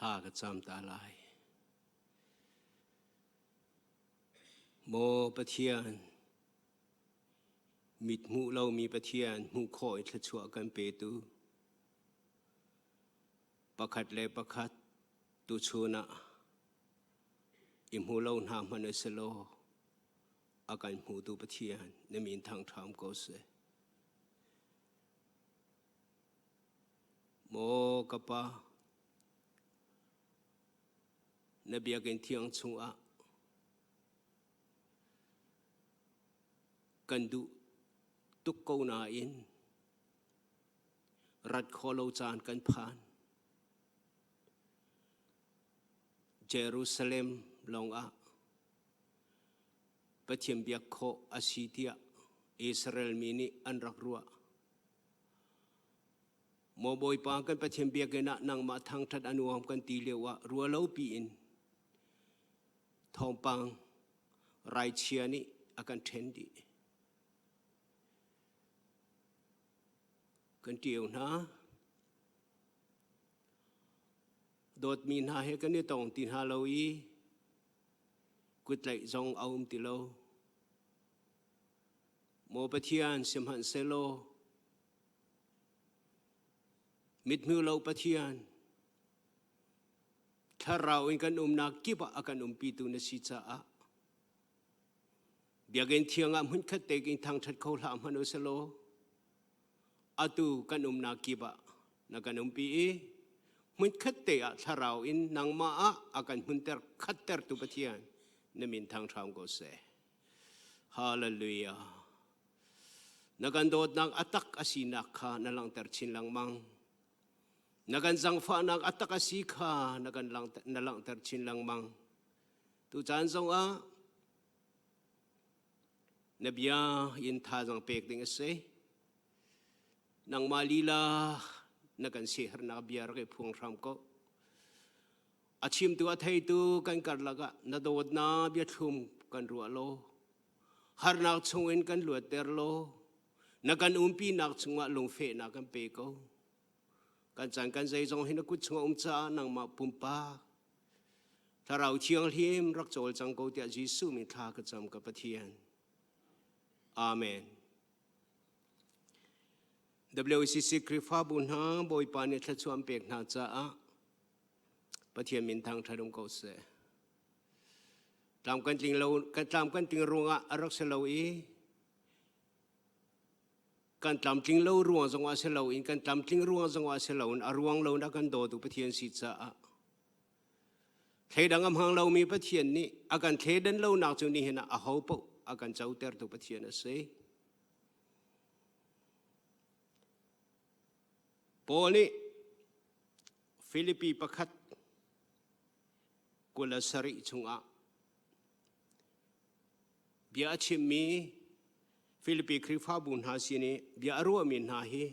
ลากระจำตาลายโมปะเทียนมิดมูเรามีปะเทียนมูคอยทะชัวกันเปตูประคัดเลยประคัดตุชูนะอิมหูเราหามันเสโลอาการหูตุปะเทียนในมีทางทำก็เสโมกปะนบีกันเที่ยงชงอะกันดูตุกโกนาอินรัดคอโลจานกันผ่านเยรูซาเล็มลงอะปะเทียมเบียกโคอาซิเตียอิสราเอลมินิอันรักรัวโมบอยปางกันปะเทียมเบียกนะนางมาทางทัดอนุวามกันตีเลวะรัวเล่าปีอินทองปังไรเชียนี่อาการเทนดีกันเดียวนะโดดมีนาเฮกันนี่ตองตีนฮาโลวีกุดไหลจงเอาติโลโมปะเทียนสิมหันเซโลมิดมือเราปะเทียนถ้าเราเองกันนักกิบะกันปีตุนสิจ้าเบียกันเทียงมุ่งขัดเตกินทางชัดเขาลามันอุสโลอาตูกันนักกิบะนักกันปีมุ่งขัดเตะถ้าเราเองนางมาอากันมุ่งเตอร์ขัดเตอร์ตุปะเทียนนมินทางทำก็เสฮาเลลูยานักกันโดดนักอัตักอาศินักขานัลังเตอร์ชินลังมังนักการจังฟ้านักอัตตะสีขานักการลังเตอร์ชินลังมังตุจานทรงนบียายินท่าจังเป็กดิ่งเสนังมาลีลานักการเสียหนักบียาร์เก็บพวงรำก็อาชิมตัวไทยตัวกันกัดละกะนาโดดนาบียทุ่มกันรัวโลฮาร์นักชงเอ็นกันหลวดเตอร์โลนักการปีนักชงว่าลงเฟนักกันเปก็กันจังกันใจจงให้นักกุศลจ้านังมาปุ่มปาถ้าเราเชียงเทียมรักโจลจังกูเตียจิสุมิทากระจำกับปะเทียนอาเมน WCC คริฟ้าบุญหาบอยปานิทชวมเปกนาจ้าปะเทียนมินทางทะลุกูเสตามกันจริงเรากันตามกันจริงรุงอะรักเสลาอีกันตามจริงเรารวงจังหวะเสลาอินกันตามจริงรวงจังหวะเสลาอินอรวงเรานักกันโดดุปะเทียนสิจ้าเทดังอำหังเรามีปะเทียนนี้อาการเทดันเราหนักจนนี่เห็นอาหาปะอาการเจ้าเตอร์ตุปะเทียนเสโปนี่ฟิลิปปีประคัดกุลสริจงอาเบียชิมมีฟิลิปปีคริฟ้าบุญหาสินีเบียรัวมินหาฮี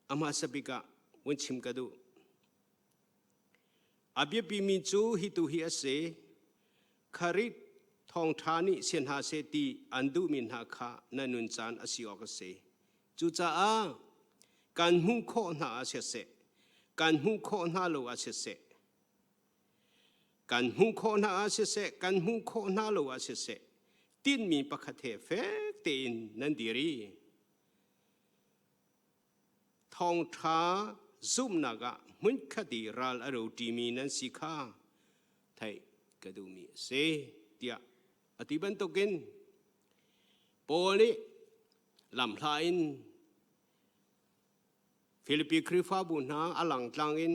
อามาสบิกะวันชิมกระดูอาเบียปีมิจูฮิตุฮิอเสคาริทองทานิเซนหาเสตีอันดูมินหาคานันุนจานอสิออกเสจูจ้าการมุ่งข้อหน้าเสเสการมุ่งข้อหน้าโลอาเสเสการมุ่งข้อหน้าเสเสการมุ่งข้อหน้าโลอาเสเสตินมีประคเทเฟกเตนนันดีรีทองท้าซุ่มนักะมุนคดีรัลอรูดีมีนันสิกาไทยกระดูมีเสเตียอธิบันตุกินโปลิลำลายินฟิลิปปีคริฟ้าบุญหาอลังตังอิน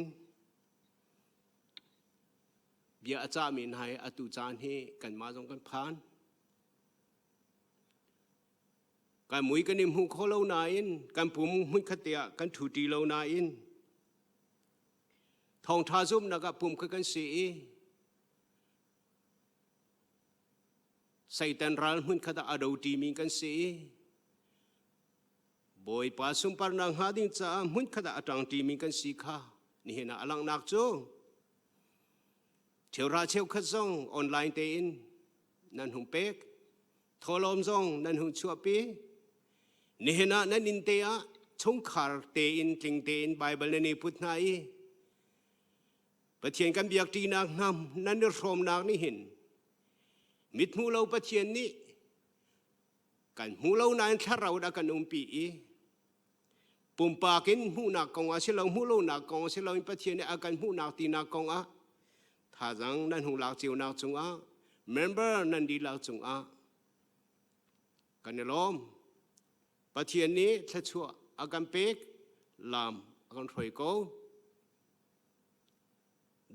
เบียอาจามินให้อตุจานให้กันมาจงกันผ่านการมุยกันนิมหุโคเลานาอินการปุ่มมุยขเตียกันถูตีเลานาอินทองทาซุมนักปุ่มกันสีใส่ตันรัลมุยขตาอดาวตีมีกันสีบอยปาสุมปานังหาดิงจ้ามุยขตาอัตังตีมีกันสีข้านี่เห็นอลังนักโจเที่ยวราเที่ยวขัดซองออนไลน์เตอินนั่นหุงเป็กโทรลมซองนั่นหุงชัวปีนี่เห็นนั่นอินเตีย ชงคาร์เตอินทิงเตอินไบเบิลนี่พุทธนายปะเทียนกันเบียกตีนางนำนั่นรวมนางนี่เห็นมิดมูเราปะเทียนนี้กันมูเรานานถ้าเราได้กันปีปุ่มปากินมูนักกองอาเสลามูเรานักกองเสลาปะเทียนเนี่ยอากันมูนักตีนักกองถ้าจังนั่นหูหลักเจียวนักจงmember นั่นดีหลักจงกันเนี่ยล้อมปะเทียนนี้ถ้าชัวอากันเป็กลามอากันถอยกู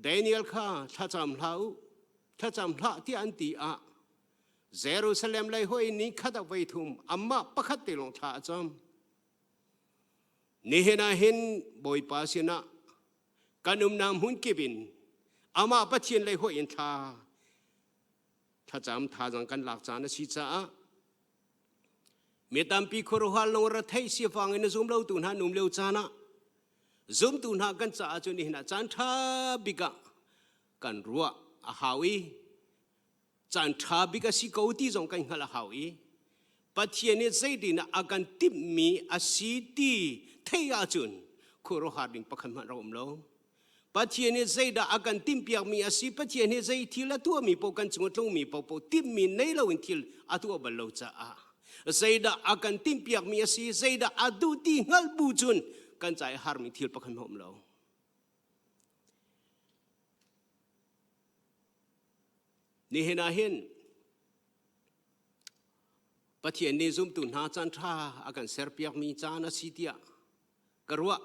เดนิเอลข้าถ้าจำเราถ้าจำละที่อันตีเยรูซาเล็มเลยห้อยนี้ขัดเอาไว้ทุ่มอามาปะขัดตีลงท่าจำนี่เห็นเห็นบ่อยป้าสินะกันนำหุ่นกิบินอามาปะเทียนเลยห้อยอินถ้าจำท่าจังกันหลักจานสิจ้าเมื่อตามปีโครฮัลลงรัฐไทยเสียฟังในซุ่มเล่าตุนหานุ่มเลี้ยวจานะซุ่มตุนหากันจ้าจนนี่นะจันทาบิกะกันรัวฮาวีจันทาบิกะสิเกาตีจงกันฮาลาฮาวีปัจเจเนใจดีนะอาการติมีอาศิตีเทียจุนโครฮัลลิงประคันมาเราอมโลปัจเจเนใจดาอาการติมเปียกมีอาศิปัจเจเนใจทีละตัวมีปกันจงตรงมีปติมีในเราอินทิลอาตัวบรรลุจ้าZayda akan timpiak miasi Zayda adu tinggal bujun kan cai har mi thil pakhan hom lo ni hena hen pathian ni zum tun ha chan tha akan serpiak mi chana sitia karwa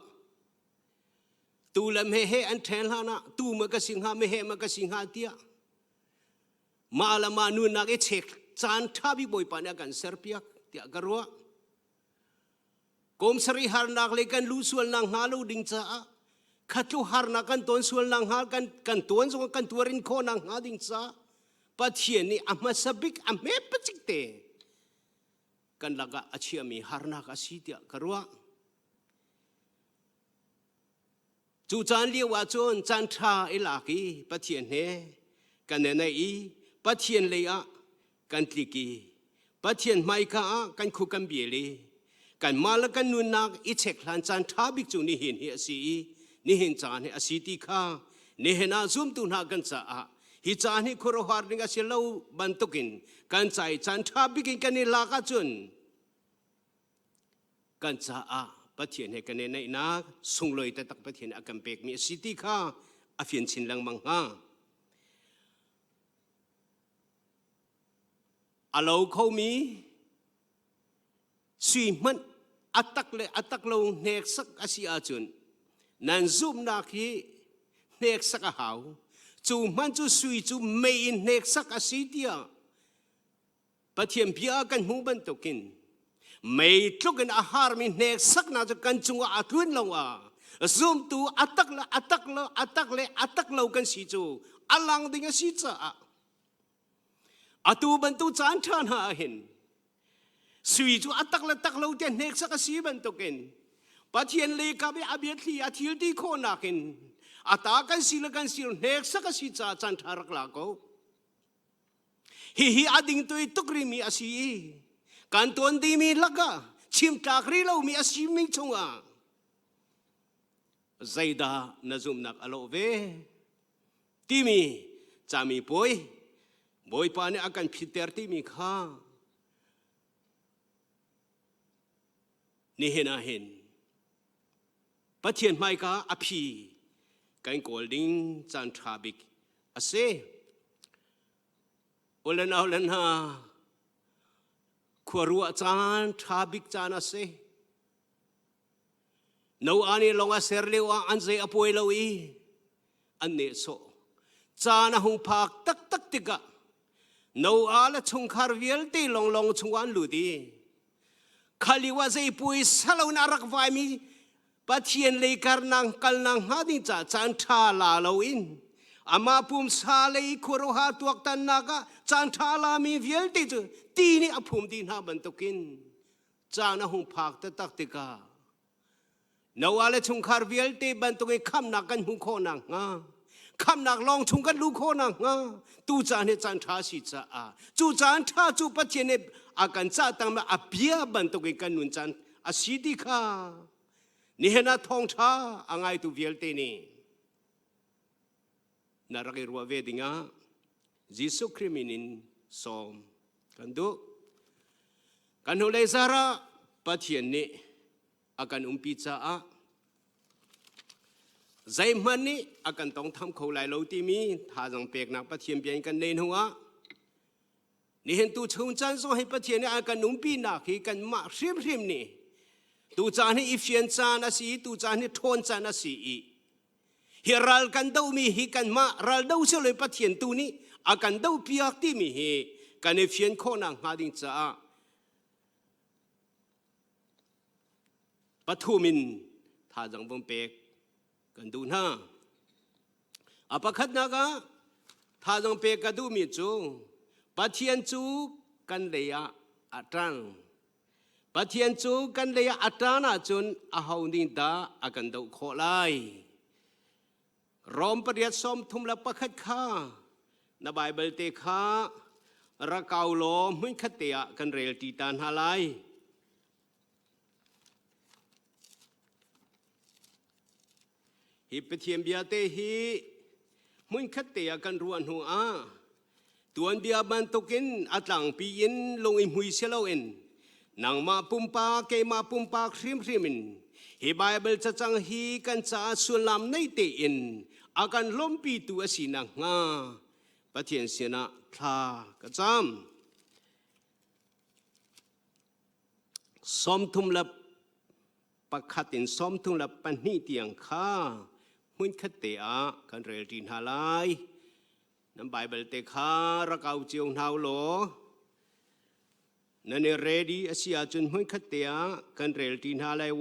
tu lam he an thel hana tu ma ka singha me he ma ka singha tia malama nu na ke chek chan tha bi boy pa na kan serpiak tia garwa kom sari har nak le kan lu sual nang halu ding cha khatu har na kan ton sual nang ha kan ton so kan tuarin kho nang ha ding cha pathian ni ama sabik ame pachikte kan laga achia mi har na ka si tia garwa chu chan li wa chon chan tha ilaki pathian he kan ne nei pathian le kan tliki pathian mai ka kan khu kan bieli kan mala kan nun nak I chek hlan chan tha bik chu ni hin hi asi ni hin chan he asi ti kha ni hena zum tu na kan cha hi chan hi khoro har ning asi lo ban tukin kan chai chan tha bik kan ni la ka chun kan cha pathian he kan nei na sungloi ta tak pathian akam pek mi asi ti kha afian chin lang mang ha alo khâu mi suy man atak lo nek sak asia chun nan zoom na khi nek sak hau chu man chu suy chu mei nek sak asitia pathiam bia kan hu ban tokin mei tlukin ahar mi nek sak na chu kan chunga atun lawa zoom tu atak lo kan si chu alang ding si cha atu bantu chan than ha hin sui chu atak lo te nek sak asi ban token pathian le ka be abiat li athil ti kho nakin ata kan sil nek sak asi cha chan tharak la ko hi ading tu tukri mi asi kan ton di mi laga chim takri lo mi asi mi chunga zaida nazum nak alove timi chami poi boy pa ne akan phiter ti mi kha ni hena hen pathian mai ka aphi kan golding chan thabik ase olan ha khwarua chan thabik chan ase no ani longa serlewa anze apoi loi anne so chana hung phak tak tika no ala chung khar vial te long chungwan ludi khaliwa zai pui salo narak vai mi pathian le kar nang kal nang ha ding cha chan tha la lo in ama pum sa le khoro ha tuak tan naga chan tha la mi vial te chu ti ni aphum din ha ban tokin chana hung phak ta tak tika no ala chung khar vial te ban tokin kham na kan hung kho nang ngaคำนักลองชุงกันลูกคนนังตูจานเนจันทาสิจ้าจูจานท่าจูปัจเจเนอาการจ้าตั้งมาอภิยบันตุกิกันนุนจันอาศิดิค่ะ นี่เห็นทองช้าอ่างไงตัวเวลเตนี่นารักรัวเวดิงาจิสุคริมินินสอมกันดูกันหูเลยสาระปะเทียนนี่อาการพิจาใจมันนี่อาการต้องทำเขาไหลโลตีมีถ้าจังเปียกนักปะเทียนเปลี่ยนกันเน้นหัวนี่เห็นตัวชงจันทร์ให้ปะเทียนนี่อาการพินักให้กันมาริมนี่ตัวจานนี่อิฟเชียนจานสิตัวจานนี่ทนจานสิเฮรัลกันเดามีฮิกันมารัลเดาเฉลยปะเทียนตัวนี้อาการเดาพิยักที่มีเฮกันอิฟเชียนข้อนังหาดิงจ้าปะทุมินถ้าจังบงเปกกันดูนะอาปะขัดนักถ้าจังเปกกันดูมีจูปะเทียนจูกันเลยอัตรังปะเทียนจูกันเลยอัตรานะจุนอาหาวนินดาอากันดูโคไลรอมปริยัติสมทุมละปะขัดข้าในไบเบิลเตข้ารักเอาโลมุ่งขัดเตียกันเรลตีตานฮาไลฮิปเทียมเบียเตฮีมุ่งขัดเตียกันรวนหัวตัวเบียบันตุกินอัตลังปีอินลงอิมหุยเซลอินนางมาปุ่มปาเกมาปุ่มปาคริมมินฮิไบเบิลจะจังฮีกันจะสุลามในเตอินอาการล้มปีตัวสินังงาปะเทียนเสนาพลากระจำสมทุมลับปะขัดินสมทุมลับปันนี่เตียงข้ามุ่งขัดเตะกันเรลดินฮาไลน้ำไบเบิลเตข้ารักเอาเจียงเท้าโลนั่นเองเรดีอาศัยจนมุ่งขัดเตะกันเรลดินฮาไล 1 2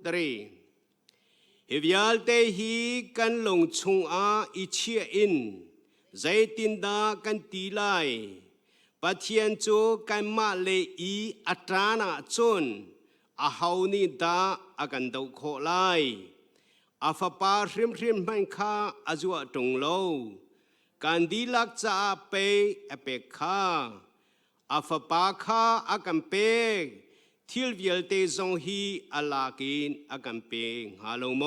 3เฮียลเตฮีกันลงชงอิเชียอินใจตินดากันตีไลปะเทียนจูกันมาเลอีอัตรานาจนอาหาวนิดาอากันดูโคไลอาฟปาริมมันข้าอาจวะตรงโลกันดีลักจะเปอเปข้าอาฟปาข้าอากันเปทิลเวลเตซงฮีอาลากินอากันเปฮาโลโม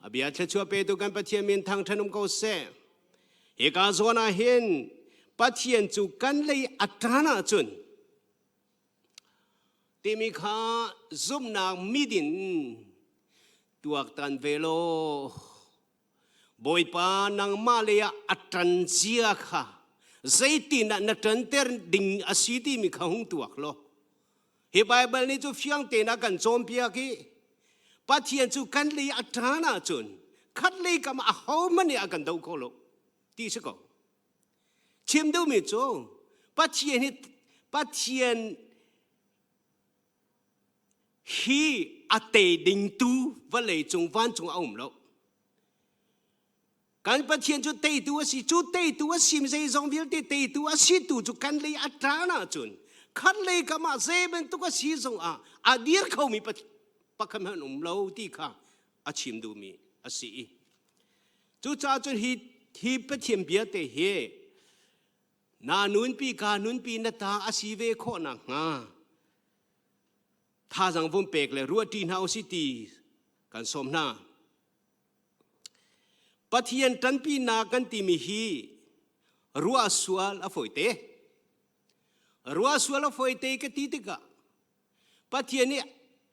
อาบิอาเชชัวเปตุกันปะเทียนมินทางถนนโกเซเอกาโซนาเห็นปะเทียนจูกันเลยอัตรานาจุนที่มีข้าซุ่มนางมิดินตัวตันเวโลบอยปานางมาเลยอัตรันเจียค่ะใจตีนันตันเตอร์ดิ่งอาศัยที่มีข้าหงตัวโลเฮไบเบิลนี่จูเฟียงเตนักกันโจมพิยากีปะเทียนจูกันเลยอัตรานาจุนคัดเลยกับอาหาวมันเนี่ยกันดูโคโลที่สกอชิมดูมิโจปะเทียนนี่ปะเทียนฮีอาเตดิงตูว่าเลยจงวันจงเอาหมดการปะเทียนจูเตตัวสิจูเตตัวสิไม่ใช่จงวิลเตตัวสิตูจูกันเลยอัตรานะจุนคันเลยกับมาเซเป็นตัวสิจงอาเดียร์เขามีปะคำหันอุมเราที่ข้าอาชิมดูมีอาศิจูจ้าจนฮีปะเทียนเบียเตเฮนานุนปีกานุนปีนัตตาอาศิเวโคนังถ้าจังวุ่นเปกเลยรัวตีนเฮาสิตีกันสมนาปะเทียนตันปีนากันติมิฮีรัวสวลอฟอยเตรัวสวลอฟอยเตกตีติกะปะเทียนนี่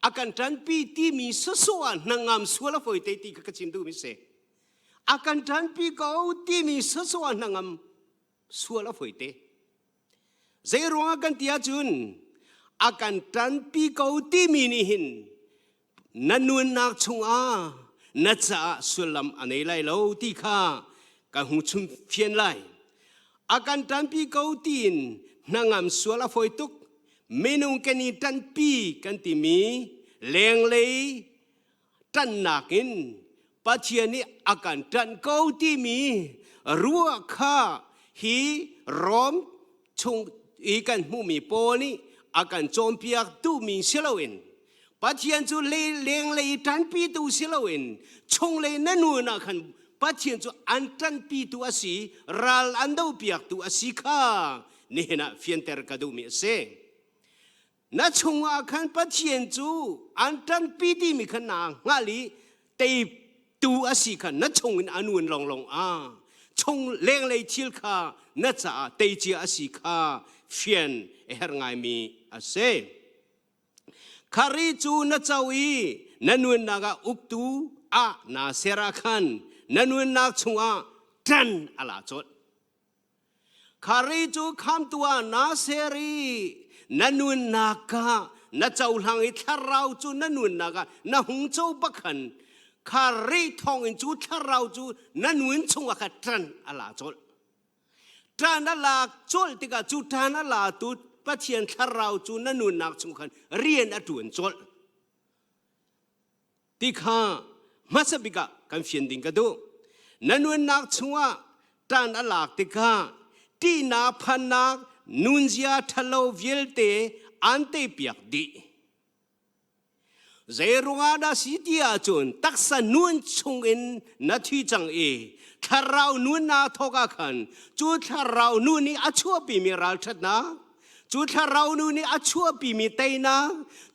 อาการตันปีที่มีสสวนนางามสวลอฟอยเตติกะจิมดูมิเซอาการตันปีเขาที่มีสสวนนางามสวลอฟอยเตเจรัวกันที่อาจุนอาการตันปีเขาที่มีนิหินนันนวลนักชงนัจจะสุลัมอันนี้ไล่เราที่ข้ากันหุ่นชุมเพียนไล่อาการตันปีเขาที่นางามสวลาฟอยตุกเมนูกันนี้ตันปีกันที่มีแรงเลยตันนักินปัจเจียนี้อาการตันเขาที่มีรัวข้าฮีร้อมชงอีกันมุมีโปนี่อาการโจมเปียกตู้มีเชลวินปะเทียนจูเลี้ยงเลยตันปีตู้เชลวินชงเลยนั่นนู่นขันปะเทียนจูอันตันปีตู้อาศัยรัลอันดูเปียกตู้อาศัยข้านี่นะเฟียนเตอร์กระดูมีเส นัชงอาคันปะเทียนจูอันตันปีดีมีขนางงาลีเตตูอาศิขันนัชงอินอนุนลองชงเลงเลยทิลคานัชอาเตจีอาศิคาเฟียนเอฮร์ไงมีอาเซคาริจูนัชวีนันวนนากาอุกตูอานาเซราคันนันวนนักชงอาจันอาลาจดคาริจูคำตัวนาเซรีนันวนนากานัเจ้าหลังอิทาราจูนันวนนากานัหงเจ้าบักขันคาริทองอินจูทาราจูนันวนชงอาจันอาลาจดจันอาลาจดติกาจูจันอาลาตุปะเทียนทาราวจูนันนุนนักชงขันเรียนอดุนจดที่ข้ามาสบิกะกันเฟียนดิงกันดูนันนุนนักชงว่าจันอาลากติกาที่นาพันนักนุนเซียทะเลวเวลเตอันเตเปียกดีเจรุงอาดาสิที่อาจุนตักษนุนชงอินนาทีจังเอทาราวนุนนาทอกาขันจูทาราวนุนนี่อาชัวปีมีรัลชัดนะจูทารานูนี่อาชัวปีมีเตยนะ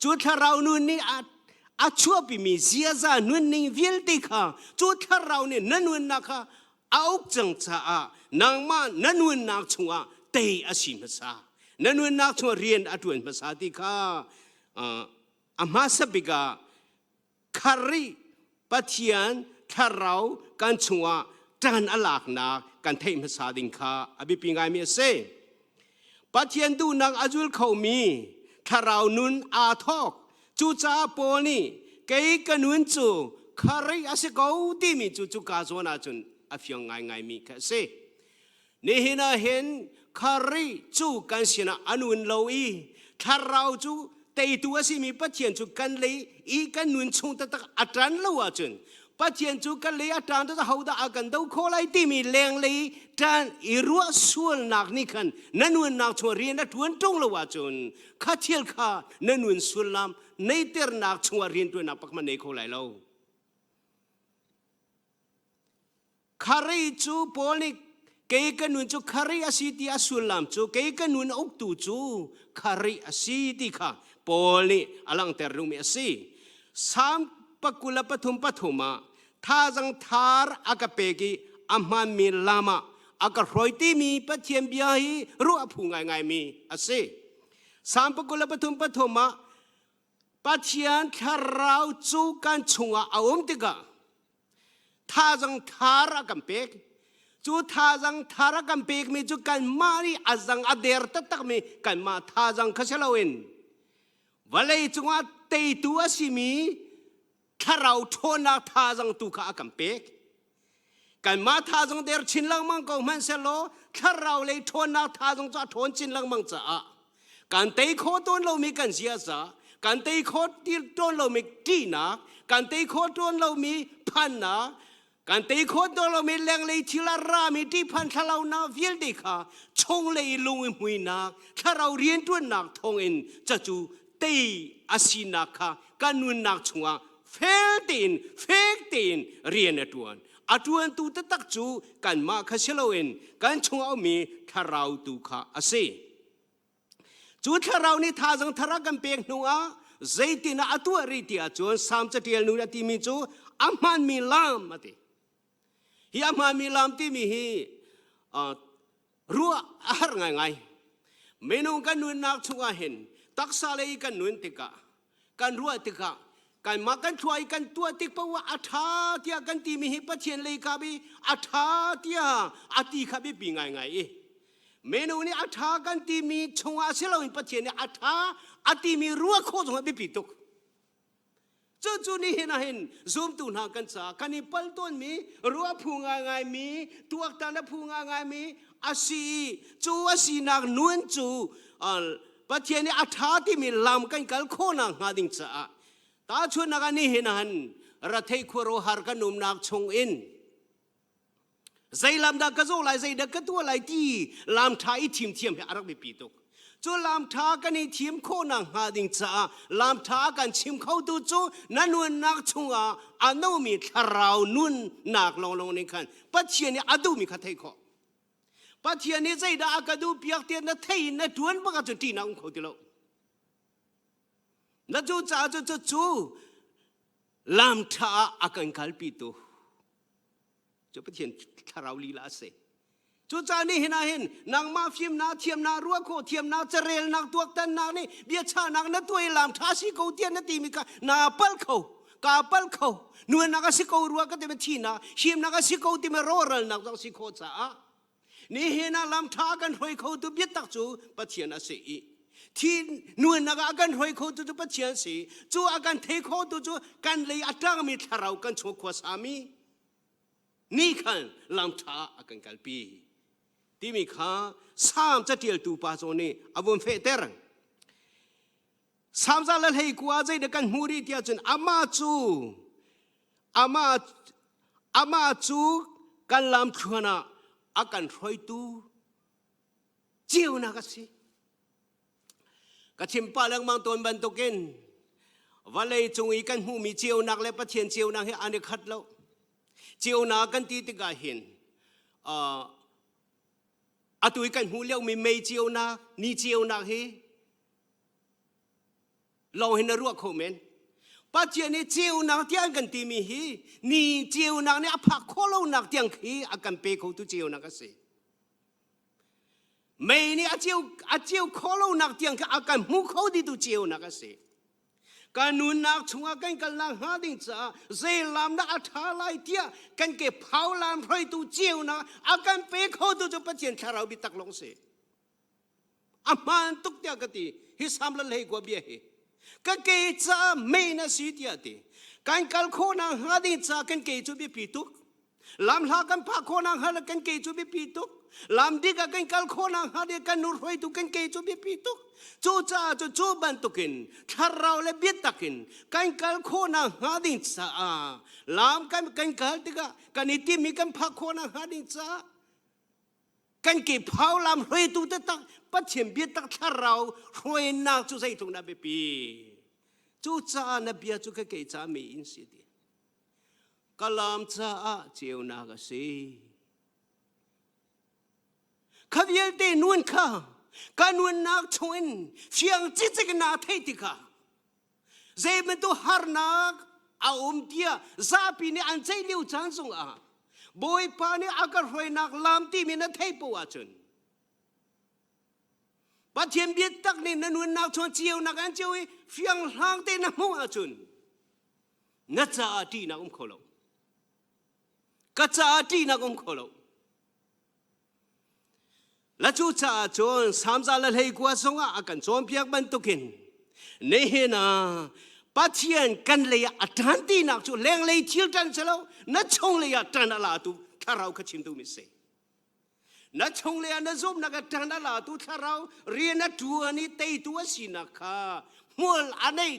จูทารานูนี่อาชัวปีมีเสียซานุนนี่วิลติค่ะจูทารานี่นันวนนักค่ะเอาจังจ้านางมานันวนนักชัวเตยอาศิมสานันวนนักชัวเรียนอดวนภาษาติค่ะอามาสบิกาคาริปัทยันทาราวกันชัวจันอลากนักกันเทมภาษาดิงค่ะอภิปิงไงมีเซปัจเจียนดูนางอาจุลเขามีทาราวนุนอาทอกจูจ้าปอนี่เกยกันนุนจูคาริอาศัยเขาดีมีจูกาโซนาจุนอภิยงไงมีแค่เสนี่เห็นเห็นคาริจูกันเสียนะอนุนโลอีทาราวจูเตยตัวสิมีปัจเจียนจูกันเลยอีกันนุนชงตะตักอัตรันโลอาจุนปัจเจียนจูกันเลยอัตรันตะตักเขาตะอากันดูโคไลดีมีแรงเลยจันอิรัวส่วนนักนี่คันนันวนนักชัวเรียนนัดวนตรงละว่าจนข้าเทียลข้านันวนสุลลามในเตอร์นักชัวเรียนตัวนับปักมันในโคไลเราคาริจูปอลิกเกยกันนุนจูคาริอาศิติอาสุลลามจูเกยกันนุนอุกตูจูคาริอาศิติข้าปอลิอลังเตอร์รุมิอาศิสามปักกุลปฐุมปฐุมาท่าจังทาร์อากาเปกิอามันมีลามาอากาศรอยที่มีปะเทียมเบียฮีรู้อภูง่ายมีอาศัยสามปกุลปฐุมปฐุมะปะเทียนทาราวจูกันชงอาอมติกาท่าจังทาระกัมเปกจูท่าจังทาระกัมเปกมีจูกันมารีอาจังอเดร์ตักมีกันมาท่าจังขชลาวินวันเลยจงว่าเตยตัวสิมีทาราวทนาท่าจังตุกากัมเปกกันมาท่าจงเดร์ชินลังมังก็มันเสลถ้าเราเลยทนนักท่าจงจะทนชินลังมังจะกันเตยโคต้นเรามีกันเสียซะกันเตยโคที่ต้นเรามีกีนักกันเตยโคต้นเรามีพันนักกันเตยโคต้นเรามีแรงเลยทิลารามีที่พันถ้าเรานาเวียลดีค่ะชงเลยลงมุยนักถ้าเราเรียนตัวนักทองอินจะจูเตยอาศินักค่ะกันนุนนักชงเฟลตินเรียนตัวอาจวนตูตะตักจูกันมาคาเชลวินกันชงเอามีทาราวตูขาอาศัยจูทาราวนี่ท่าจังทารักันเปียกนัวใจตินาอตัวรีติอาจวนสามจะเทียลนูนที่มีจูอามันมีลามมาติฮีอามันมีลามที่มีฮีรัวอาหารง่ายเมนูกันนุนนักชงอาเห็นตักซาเลยกันนุนติกากันรัวติกากันมากันช่วยกันตัวติกเพราะว่าอาทาเตียกันตีมีหิปะเชียนเลยครับบีอาทาเตียอาตีครับบีปีง่ายเมนูนี้อาทากันตีมีชงอาเซลวินปะเชียนเนี่ยอาทาอาตีมีรัวโคจงบีปีตุกจู่ๆนี่เห็นซูมตูนหากันซะกันนี่ปัลต้นมีรัวพูง่ายมีตัวตันพูง่ายมีอาศีจูอาศีนักนวลจูปะเชียนเนี่ยอาทาที่มีลำกันกัลโคนังหาดิ่งซะตาชวนนักนี่เห็นหันรัฐควรหากันนุ่มนักชงอินใจลำดักกระโจไลใจดักกระตัวไลที่ลำท้ายทีมให้อารักบิปีตุกจูลำท้ากันนี่ทีมโคนังหาดิ่งจ้าลำท้ากันชิมเข้าดูจูนั่นวันนักชงอันนู้มีทาราวนุ่นนักลงในขันปัจเจียนี่อดูมีขัดเทคอปัจเจียนี่ใจดักกระดูเปียกเตียนนั่นเทยนั่นทวนบังคับจุดที่นักเขาติโล na chu cha chu lam tha akan kalpi tu chu pathian tharau li la se chu cha ni hina hin nang ma phim na thiam na ruwa kho thiam na charel nak tuak tan na ni bia cha nak na toi lam tha si ko tian na ti mi ka na pal kho ka pal kho nuan na ka si ko ruwa ka te thi na him na ka si ko ti me roral nak tak si kho cha ni hina lam tha kan hoi kho tu bia tak chu pathian a se iที่นู่นนักอาการหอยเขาตัวปัจจัยสิจู่อาการเทเขาตัวจู่กันเลยอัตรามีทารากันชกขวาสามีนี่ขันลำท้าอาการกัลปีที่มีข้าสามจะเดียลตูปาโซนี่อาวุธเฟเตอร์สามจะเล่ให้กว่าใจเด็กกันมูรีที่จนอามาจูกันลำทัวนะอาการหอยตูเจียวนักสิกชิมปาลังมังตนบันตุกินวันเลยจงอีกันหูมีเจียวนักและประเทียนเจียวนักให้อันเดขัดแล้วเจียวนักกันตีติกาเห็นตุยกันหูเลี้ยวมีไม่เจียวนักนี่เจียวนักให้เราเห็นรัวคอมเมนต์ปัจเจนี่เจียวนักที่อันกันตีมีฮีนี่เจียวนักเนี่ยอภักโคโลนักที่อันฮีอากันเปย์เขาตุเจียวนักก็สิไม่นี่อาเจียวขอเราหนักเตียงอาการมุขเขาดีตัวเจียวนักสิการนุนนักชงอาการกันลังหาดิ่งจ้าเซลามนักอัฐาไลเตียกันเก็บเผาลามพอยตัวเจียวนักอาการเป๊กเขาตัวจะประเจียนคาราบิตักลงเสอามันตุกเตียกติฮิสามละเลยกว่าเบี้ยเฮกันเกยจ้าไม่น่าสีเตียติการกัลโคนังหาดิ่งจ้ากันเกยจุบิปีตุกลามหากันพาโคนังหาละกันเกยจุบิปีตุกลำดีกันกัลโคนังหาเดียกันนูรหอยตุกันเกยจูบิปีตุกจูจ้าจูบันตุกินถ้าเราเลบิดตักินกันกัลโคนังหาดินจ้าลำกันกัลติกะกันอิติมีกันพักโคนังหาดินจ้ากันเก็บเผาลำหอยตุตะตักปัจเจมบิดตักถ้าเราหอยนักจูใส่ถุงนับปีจูจ้านับเบียจูกันเกยจ้ามีอินสิดีกัลามจ้าเจียวนักสิข้าเยลเตนวลข้าการนวลนักชนเชียงจิตใจกันนาเทติกาเจมันตัวฮาร์นักอาอมเตียซาปีนี่อันใจเลี้ยวจังสงบอยปานี่อากาศหอยนักลามตีมีนาเทปวาจนปัจเจียนเบียดตักนี่นวลนักชนเจียวนักอันเจียวเฟียงหางเตนักมัวจนนัจจาตีนักขโลกัจจาตีนักขโลและจู่จ้าจนสามจานละเลยกว่าสงอากันจอมเพียกบันตุกินนี่เห็นปัจเจียนกันเลยอัฐานตีนักจู่แรงเลยทิลตันเสลานัดชงเลยอัฐานละตุถ้าเราขชิมตุมิเสนัดชงเลยนัดซุ่มนักอัฐานละตุถ้าเราเรียนนัดตัวนี้เตยตัวสินักข้ามัวอันนี้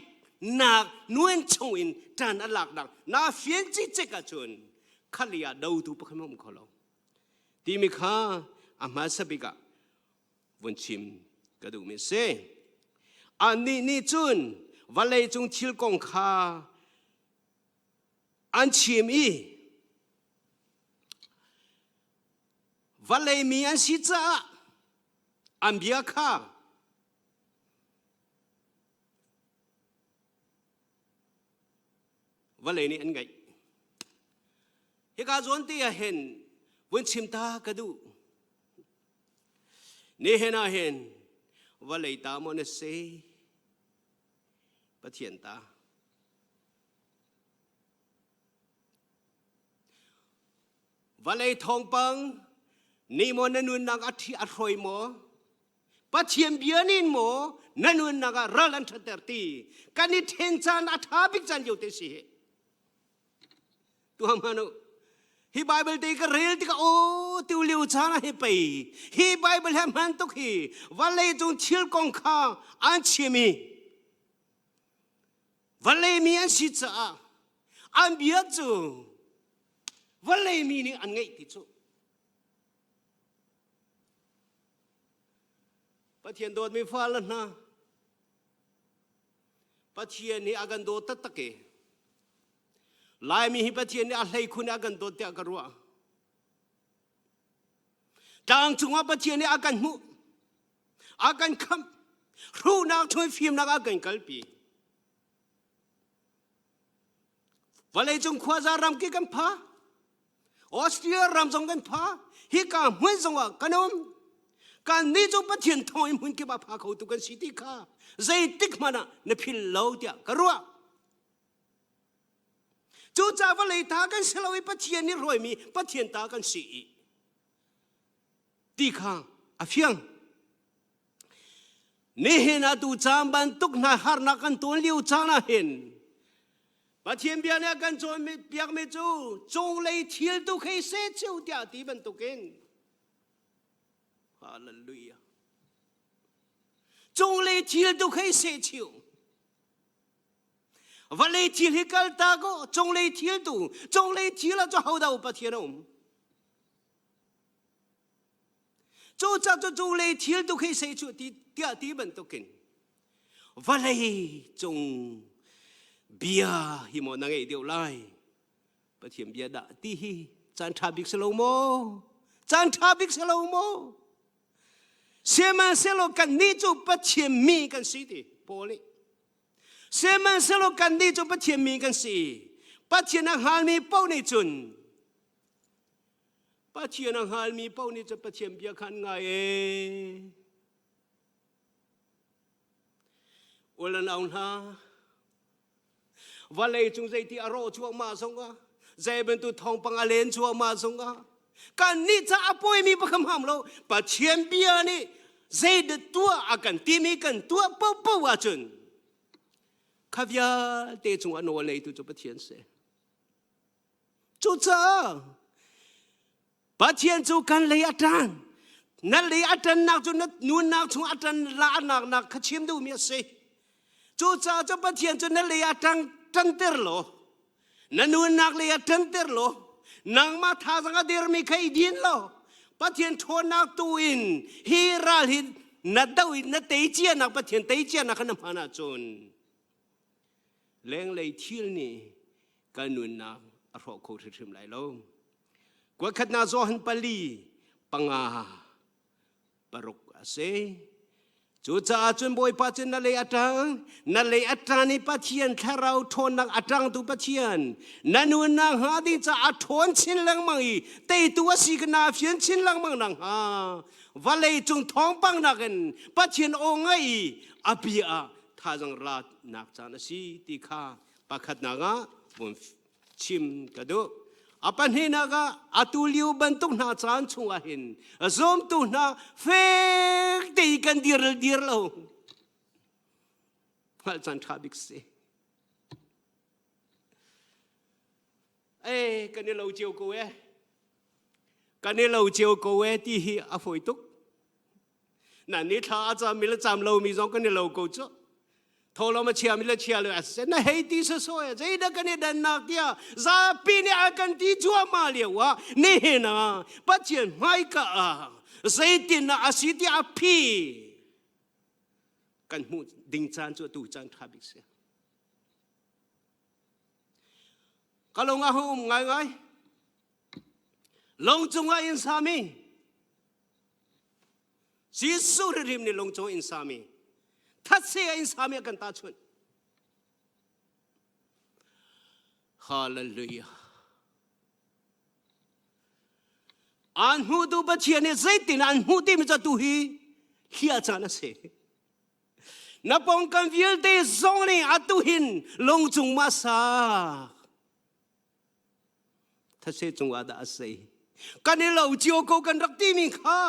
นักนวลชงอินฐานละนักน่าเฟียนจิตเจกจนขัดเลยดาวตุปขมมขลงที่มีข้าอามาสบิกะวันชิมกระดูมิเซอันนี้จุนวันเลยจงทิลกงข้าอันชิมอีวันเลยมีอันสิจ้าอันเบียข้าวันเลยนี่อันไงเฮกาจวนที่เห็นวันชิมตากระดูนี่เห็นเห็นว่าเลยตามมันเสปะเทียนตาว่าเลยทองปังนี่มันนันนักอธิอร่อยหมอปะเทียนเบียนินหมอนันนักรัลันทัตตีกันนี่เทนจานอัฐาบิกจันอยู่ที่สิตัวมัน Hi Bible te ka real te ka o tu liu chana he pai hi Bible ha man tok hi wale jong thil kong kha an chimi wale mi an si cha an bia chu wale mi ni an ngai ti chu pathian dot mi fa la na pathian ni agan do ta ta keลายมีหิปะเทียนอะไรคุณอากันตัวเตะกรัวจางจงว่าปะเทียนอากันมุอากันคำรู้นักช่วยฟิล์มนักอากันกัลปี và lấy chung khoa ra ram kia kan phá Austria ram trong kan phá hi cả mấy trong à kan om kan ni chung bắt thiền thôi muốn kia bà phá khẩu tu kan city kha dây tích mà nè phil lâu tiệt karua chú cha và lấy ta kan sẽ lâu bắt thiền ni rồi mi bắt thiền ta kan sĩ ti kha à phiang nê hen à tu cham ban tuk na har na kan tuan liu cha na hen bắt thiền bia na kan chọn mi biak mi chú chung lấy thiel tu khai se chiu tia ti ban tu ken hallelujah chung lấy thiel tu khai se chiu và lấy thiel hi kal ta go chung lấy thiel là cho hậu đầu bắt thiền ông chú cha cho chung lấy thiel tu khai se chiu ti tia ti ban tu ken và lấy chung bia hi mo nang ei deu lai pathiam bia da ti hi chan tha bik selo mo seman selo kan ni chu pathiam mi kan si ti poli seman selo kan ni chu pathiam mi kan si pathian ang hal mi pau ni chun pathian ang hal mi pau ni chu pathiam bia khan ngai e ulan aun ha và lấy chúng dây thì aro chua mà xong á dây bên tu thong bằng alen chua mà xong á kan ni cha apoi mi bakam ham lo pa chiem bia ni dây de tua akan timi kan tua po wa chun khavya te chung ano lấy tu cho pa thian se chu cha pa thian chu kan lấy atan na lấy atan nak chu na nun nak chung atan la nak khachim du mi se chu cha cho pa thian chu na lấy atan tanter lo nanun nak le tanter lo nang ma tha sanga der mi khai din lo pathian thon nak tuin hi ral hi na dau na te chia nak pathian te chia nak na phana chun leng lei thil ni kanun nak a ro kho thim lai lo kwa khat na zo han pali panga parok ase chú cha chun boy pa chun na le atang ni pathian tharau thon nak atang tu pathian nanun na ha di cha a thon chin lang mang i te tu si kana phian chin lang mang nang ha vale chung thong pang na kan pathian ongai apia tha jang rat nak cha na si ti kha pakhat na ga bun chim ka do apan hinaga atuliu bantuk na chan chunga hin azom tu na fek te kan dir lo hal chan thabik se kan ni lo chiu ko ti hi a foi tuk na ni tha cha mi la cham lo mi jong kan ni lo ko cho tholo ma chia mi la chia lo as na hei ti so ya zai da kan dan nak dia za pi ni akan ti chua ma le wa ne na pa chien mai ka a zai tin na asiti a pi kan mu ding chan chu tu chan thabik se kalonga hum ngai long chunga in sami si su rim ni long chung in sami thắt xe in sami kan ta chun hallelujah an hu du ba chian ne zai tin an hu ti mi cha tu hi hia cha na se na pong kan vil te zong ni atu hin long chung ma sa thắt xe chung wa da se kan ni lo chiu ko kan rak ti mi kha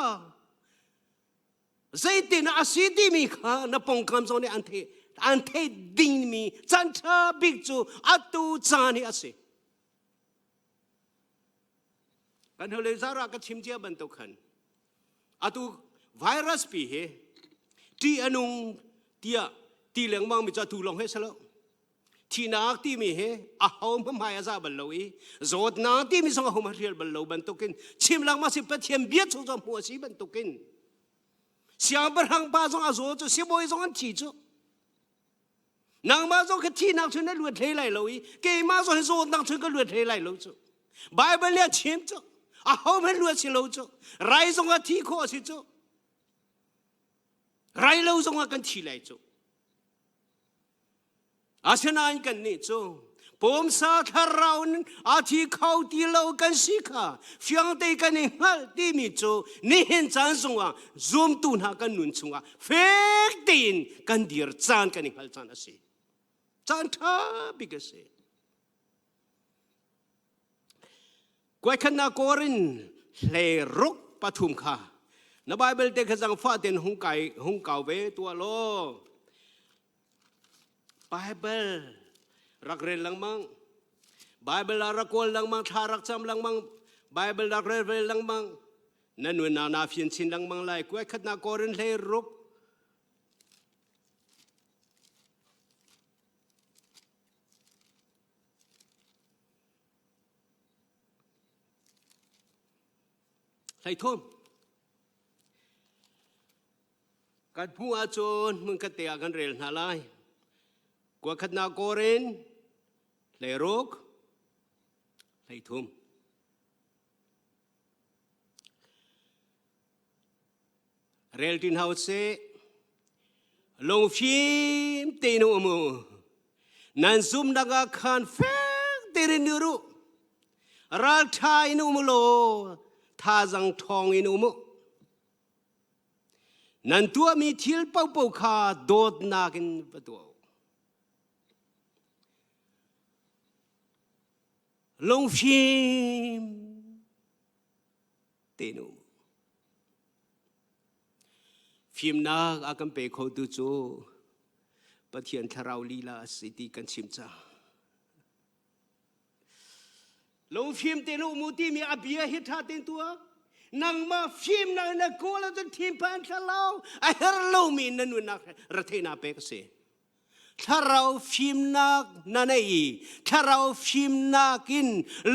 zai tin asiti mi kha na pong kam zone an the ding mi chan cha big chu atu chani ase kan hole zara ka chimjia ban to khan atu virus pi he ti anung tia ti leng mang mi cha tu long he salo ti nak ti mi he a hom pham hai za ban lo i zot na ti mi song hom riel ban lo ban to kin chim lang ma si pa thiam bia chu zo hu si ban to kin xiang barang ba zong a zo chu si boy zong an ti chu nang ma zong ka ti nak chu na luat thei lai lo i ke ma zong zo nak chu ka luat thei lai lo chu bible le chim chu a hom he luat si lo chu rai zong a ti kho si chu rai lo zong a kan ti lai chu asena an kan ni chu ผมสาธารณอาทิเขาที่เรากันสิค่ะเฟียงเตกันนี่ฮัลที่มีโจนี่เห็นจานสงว่าซูมตุนหากันนุนสงว่าเฟกตีนกันเดียร์จานกันนี่ฮัลจานอาศัยจานท่าบิกเสกวยขณะโกรินเลรุกปฐุมค่ะในไบเบิลเด็กจังฟ้าเต็นหงไก่หงเก่าเวตัวโลไบเบิลรักเรียนลังมังไบเบิลรักโกลลังมังทารักจำลังมังไบเบิลรักเรียนลังมังนั่นเวนานาฟินชินลังมังไลกวยขณะโกรินเลรุกใส่ทุ่มกัดผู้อาจนมึงกัดเตียกันเรลนาไลกว่าขณะโกเรนเลยโรคเลยทุ่มเรลตินเฮาเซลงฟิมเตนุมูนันซุมดังอาคารเฟกเตรินูรุรัลทายนุมุโลท่าจังทองอินุมุนั่นตัวมีทิลเป่าเป่าขาโดดนากินประตูลงฟิมเตนุฟิมนักอากันเปเขาดูโจปะเทียนทาราวลีลาสิติกันชิมจ้าลงฟิล์มเตนุมูตีมีอาเบียฮิตาเต็นตัวนังมาฟิล์มนักโกลจนทีมพันทลาวไอ้เฮรโลมีนันนักรัฐนาเปกเสถ้าเราฟิล์มนักนั่นเองถ้าเราฟิล์มนักกิน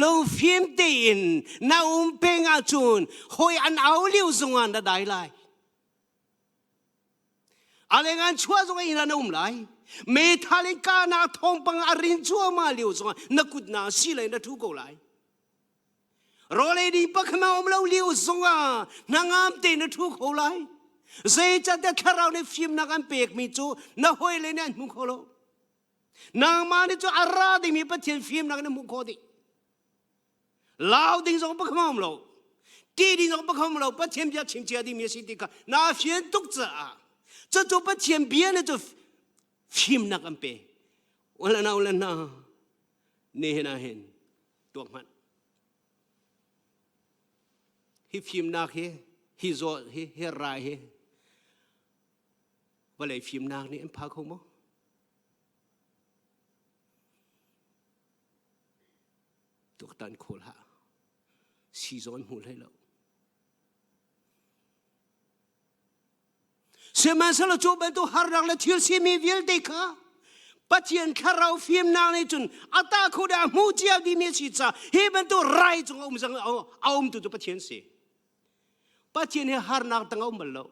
ลงฟิล์มเตีนน่าเป็งอาจุนหอยอันเอาเลี้ยวสงวนได้ไรอะไรงานชั่วสงวนอินนั่นไลเมทัลิกานาทองปังอารินชั่วมาเลี้ยวสงวนนักกุดนาสิเลยนักทุกข์ไลรอเลยดีปักมาอมเราเลี้ยวสงวนางามเตนทุกข์ไลเสียจัดแต่ถ้าเราในฟิล์มนักอันเปกมีจูน่าหอยเลยเนี่ยมุขโลนางมาเนี่ยจูอาราดิมีปัจเจียนฟิล์มนักเนี่ยมุขดิลาวดิ้งสงปักมาอมเราตีดิ้งสงปักมาอมเราปัจเจียนจะชิมเจียดิมีสิทธิกาน่าฟิล์มตุกจ้าจะจูปัจเจียนเบียเนี่ยจูฟิล์มนักอันเปวันละนาเนี่ยเห็นนะเห็นตัวมันฮิฟิล์มนักฮิโซฮิรายว่าเลยฟิล์มนักนี่เอ็มพาเขามั้งตัวตันโคลาซีซอนหูเลยแล้วเสมาสละจูบตัวฮาร์ดักและทิลซีมีวิลเดก้าปัจเจียนข้าเราฟิล์มนักนี่จนอัตตาคูดามูเจียดีมีสิจ้าเฮมันตัวไรจงเอาสังเอาตัวปัจเจียนสิปัจเจียนเฮฮาร์นักตั้งเอามาแล้ว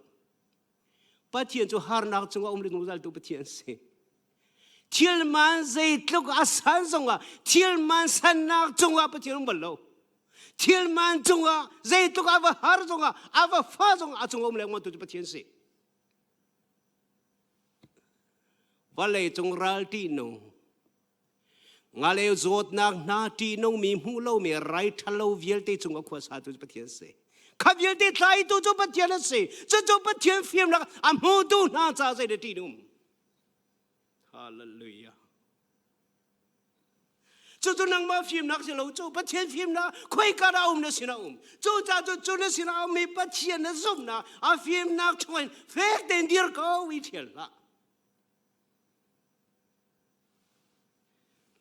ปัจเจียนจูฮาร์นักจงเอาเรื่องนู้นตัวปัจเจียนสิทิลมันใจตกอาศัยจงว่าทิลมันสันนักจงว่าปัจเจียนมาแล้วทิลมันจงว่าใจตกอาว่าฮาร์จงว่าอาว่าฟ้าจงอาจงเอาเรื่องมันตัวปัจเจียนสิว่าเลยจงรัลตีนงงาเลวโจดนักนาตีนงมีหูเล่ามีไรทัลเล่าเวียลตีจงเอาขวาสาตัวปัจเจียนสิข้าเวียลตีไทยตัวปัจเจียนสิจะตัวปัจเจียนฟิล์มนักอามูตูน่าจะใจเดตีนุ่มฮาเลลูยาจู่ๆนังมาฟิล์มนักสิเราจู่ปัจเจียนฟิล์มนักคุยกันเอาเนี่ยสินะจู่ๆจู่ๆเนี่ยสินะมีปัจเจียนเนี่ยซุ่มนะอาฟิล์มนักช่วยเฟกเดนเดียร์ก็วิเทียนละ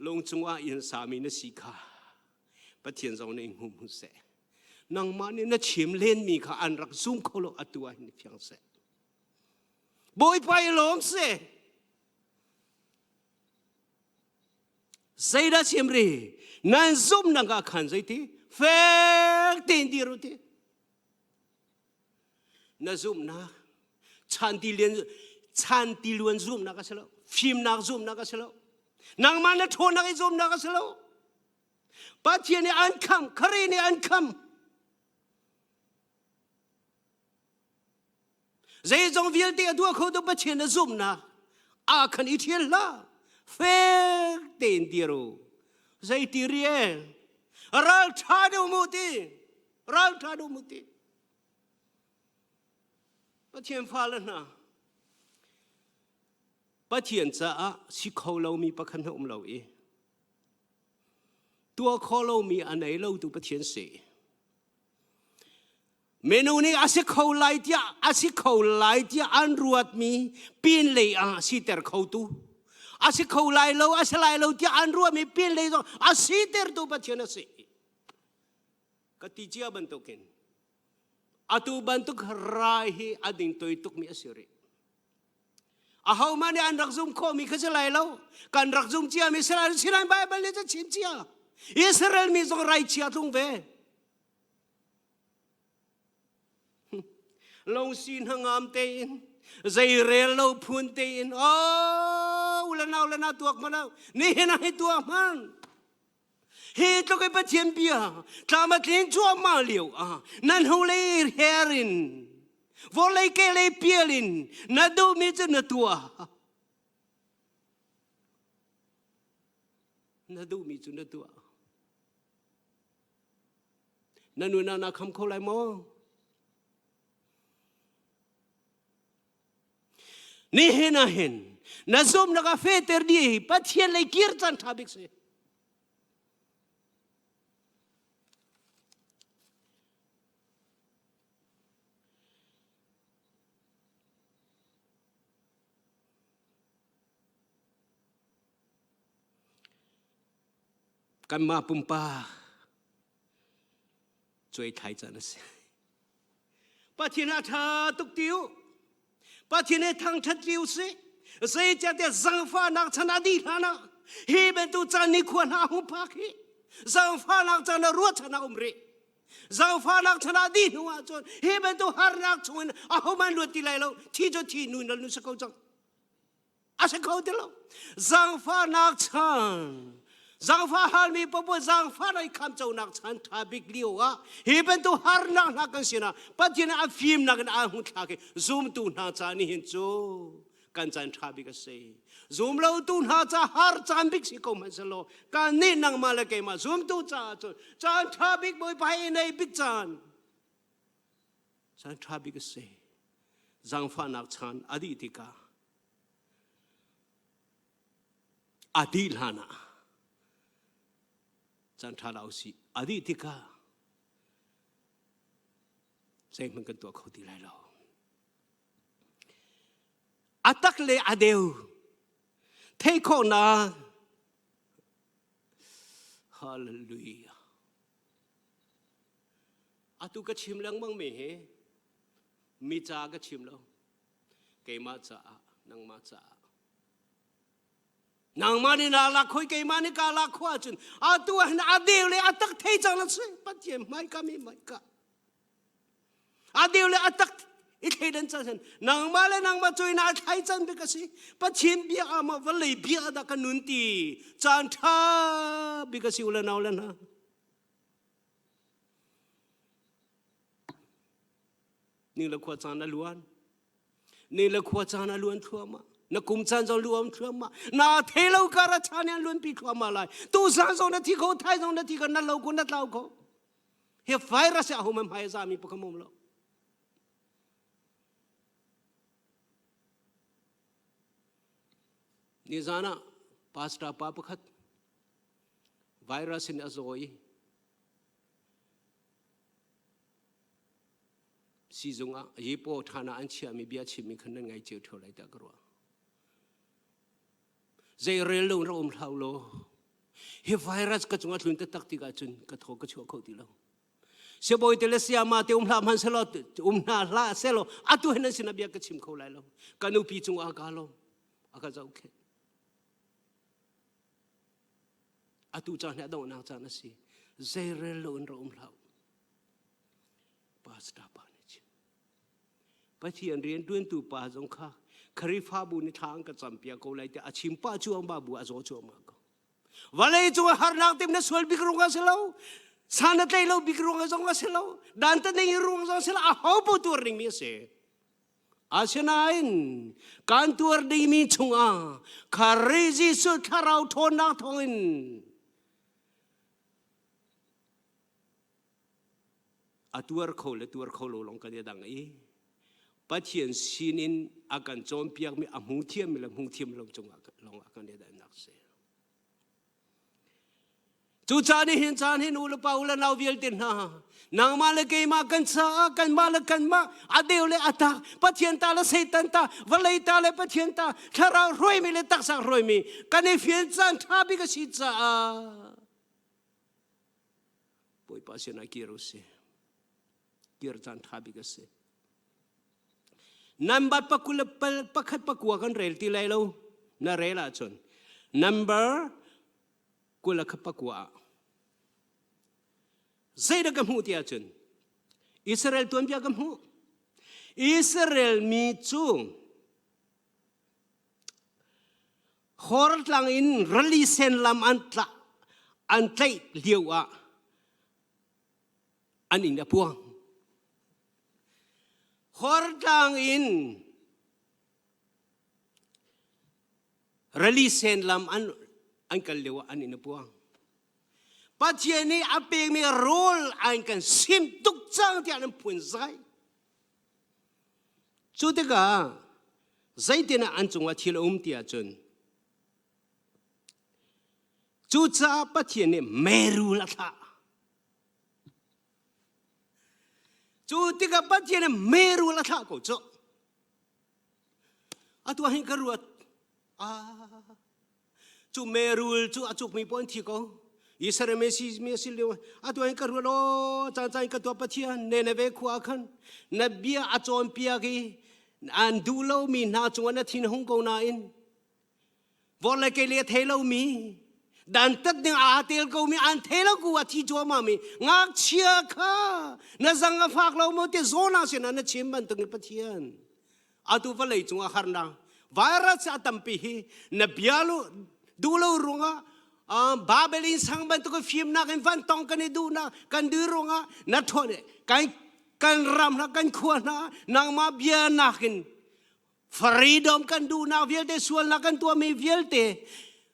ลงจังหวะอินสามีนสิกาปะเทียนเราในหุมหุเสนางมาเนี่ยน่าเฉียมเล่นมีข้าอันรักซุ่มเขาโลอัตัวนี่เพียงเสบอยไปลงเสใส่ได้เฉียมรีนั่นซุ่มนังกาขันใจทีเฟกเต็นดีรู้ทีนั่นซุ่มนะชันตีเลียนซุ่มนักก็เสลฟิล์มนักซุ่มนักก็เสลนางมันโทนักอิซุมนักสโลปัจเจียนอันคำครีนอันคำใจจงวิลเดียตัวเขาตัวปัจเจียนซุมนะอาคันอิเทียนละเฟกเต็นเดียรู Zai tirie. Ral thadu muti. Ral thadu muti. Bất thiện pha lên na. Bất thiện cha si khâu lâu mi bất khăn hông lâu ý. Tua khâu lâu mi anh ấy lâu tu bất thiện sĩ. Menu ni asi khâu lại tia an ruột mi pin lệ si ter khâu tu. Asi khâu lại lâu tia an ruột mi pin lệ rồi asi ter tu bất thiện sĩ. Katijia bentukin. Atu bentuk rahi ading toi tuk mi asiri. Ahau mani an rakzum ko mi kasalai lo. Kan rakzum chia mi sirai Bible ni cha chim chia. Israel mi zong rai chia tung ve. Long sin hangam tein. Zai rel lo pun tein. Oh, ulana tuak mana. Ni hina hi tuak man. He to cái bất thiện bia, ta mà tiếng chúa mà liệu nan hô lê herin, vô lê kê lê bia lin, na đâu mi chân na tua, na đâu mi chân na tua, na nuôi na không khâu lại mò, ni hen na hen, na zoom na cà phê ter đi, bất thiện lê kier chan thabik se. Kan ma pumpa chơi thái chân nè, bắt thiên hạ thà tục tiêu, bắt thiên hạ thằng thất tiêu se, xây cha để giang pha nạc chân đi thana, hi bên tu chân ni quan ha hum phak hi, giang pha nạc chân ruột chân umre, giang pha nạc chân đi nuwa chon, hi bên tu har nạc chon, ahoman ruột tilai lo, thi cho thi nuôi nó sẽ câu chăng, sẽ câu thế lo, giang pha nạc chân. Giang pha hal mi popo giang pha noi kham chau nak chan tha big liu hi ben tu har nak na kan sina patina a film nak a hu tha ke zoom tu na cha ni hin chu kan chan tha big se zoom lo tu na cha har chan big si ko man selo kan ni nang ma la ke ma zoom tu cha chan tha big boy pai nei big chan tha big se giang pha nak chan adi tika adi lana chan tha lao si adi tika sai man kan to khoti lai lo atak le adeu thei kho na hallelujah atu ka chim lang mang me he mi cha ka chim lo ke ma cha nang ma cha nang mani na la khoi ke mani ka la khwa chun a tu na adeu le atak thei chang la se patye mai ka mi mai ka adeu le atak I thei den chan nang ma chui na thai chan be ka si pathin bia ama valei bia da ka nun ti chan tha be ka si ulan aulan ha ni la khwa chan na luan thua ma na kum chan zo luam thua ma na thelo kara chan yan luan pi thua ma lai tu san zo na thi ko thai zo na thi ka na lo ko na tlau ko he virus ya hu ma mai za mi pa kamom lo ni zana pasta pa pakhat virus in azoi si zunga ye po thana an chia mi bia chi mi khan ngai che tho lai ta kro zai rel lo rom thau lo he virus ka chunga thlun ta tak ti ga chun ka tho ka chu kho ti lo se boy telesia ma te hla man selo na hla selo atu hen sin bia ka chim kho lai lo kanu pi chunga ka lo aka zau khe atu cha na do na cha na si zai rel lo rom thau pasta pa Pathian rian tuan tu pa zong kha kharifa bu ni thang ka champia ko lai te achim pa chuang ba bu azo chu ma ko walai chu har nak tim na sol bikrung ga selo sana tai lo bikrung ga zong ga selo dan ta nei rung zong selo a ho bu tur ning mi se asinain kan tur ding mi chunga khari ji su tharau thon na thoin atuar kho lo long kan dang I pathian sinin akan chom piak mi amung thiam long chung long akan de dan nak se chu chani hin ul paula naw vial tin ha nang malake ma kan sa kan malakan ma adeu le ata pathian ta la setan ta valai ta le pathian ta thara roi mi le tak sak roi mi kan e fian chan tha bi ka si cha poi pasien a kiro se kir chan tha bi ka se number pakula pakhat pakwa kan rel ti lai lo na rela chon number kula khapakwa Zayda kamu tiya chun. Israel tuan piya kamu. Israel mi chu. Horat lang in relisen lam antlay liwa. Aning na puang. Horat lang in relisen lam kaliwa aning na puang. Pathian ni apeng mi role ang kan sim tuk chang tian ang pun zai. Chuti ka zai tina anchung wa thil tia chun. Chu cha pathian ni meru la tha. Chuti ka pathian ni meru la tha ko cho. Atu hin karuat. Chu merul chu achuk mi pon thi ko. Israel Messi lewa atu ang karuat lo cang ka tua pathian neneve kuakan nabia achon piagi an dulo mi na chuan thin hong ko na in vola ke le thelo mi dan tat ding atel ko mi an thelo ku athi jo ma mi ngak chia kha na zanga fak lo mo te zona se na chim ban tung pathian atu valai chunga harna virus atampi hi na bialo dulo runga Babelin sang bantu ko film na kan van tong kan edu na kan duro nga na thone kan ram na kan kuan na nang mabia na kin freedom kan du na vialte sual na kan tua mi vialte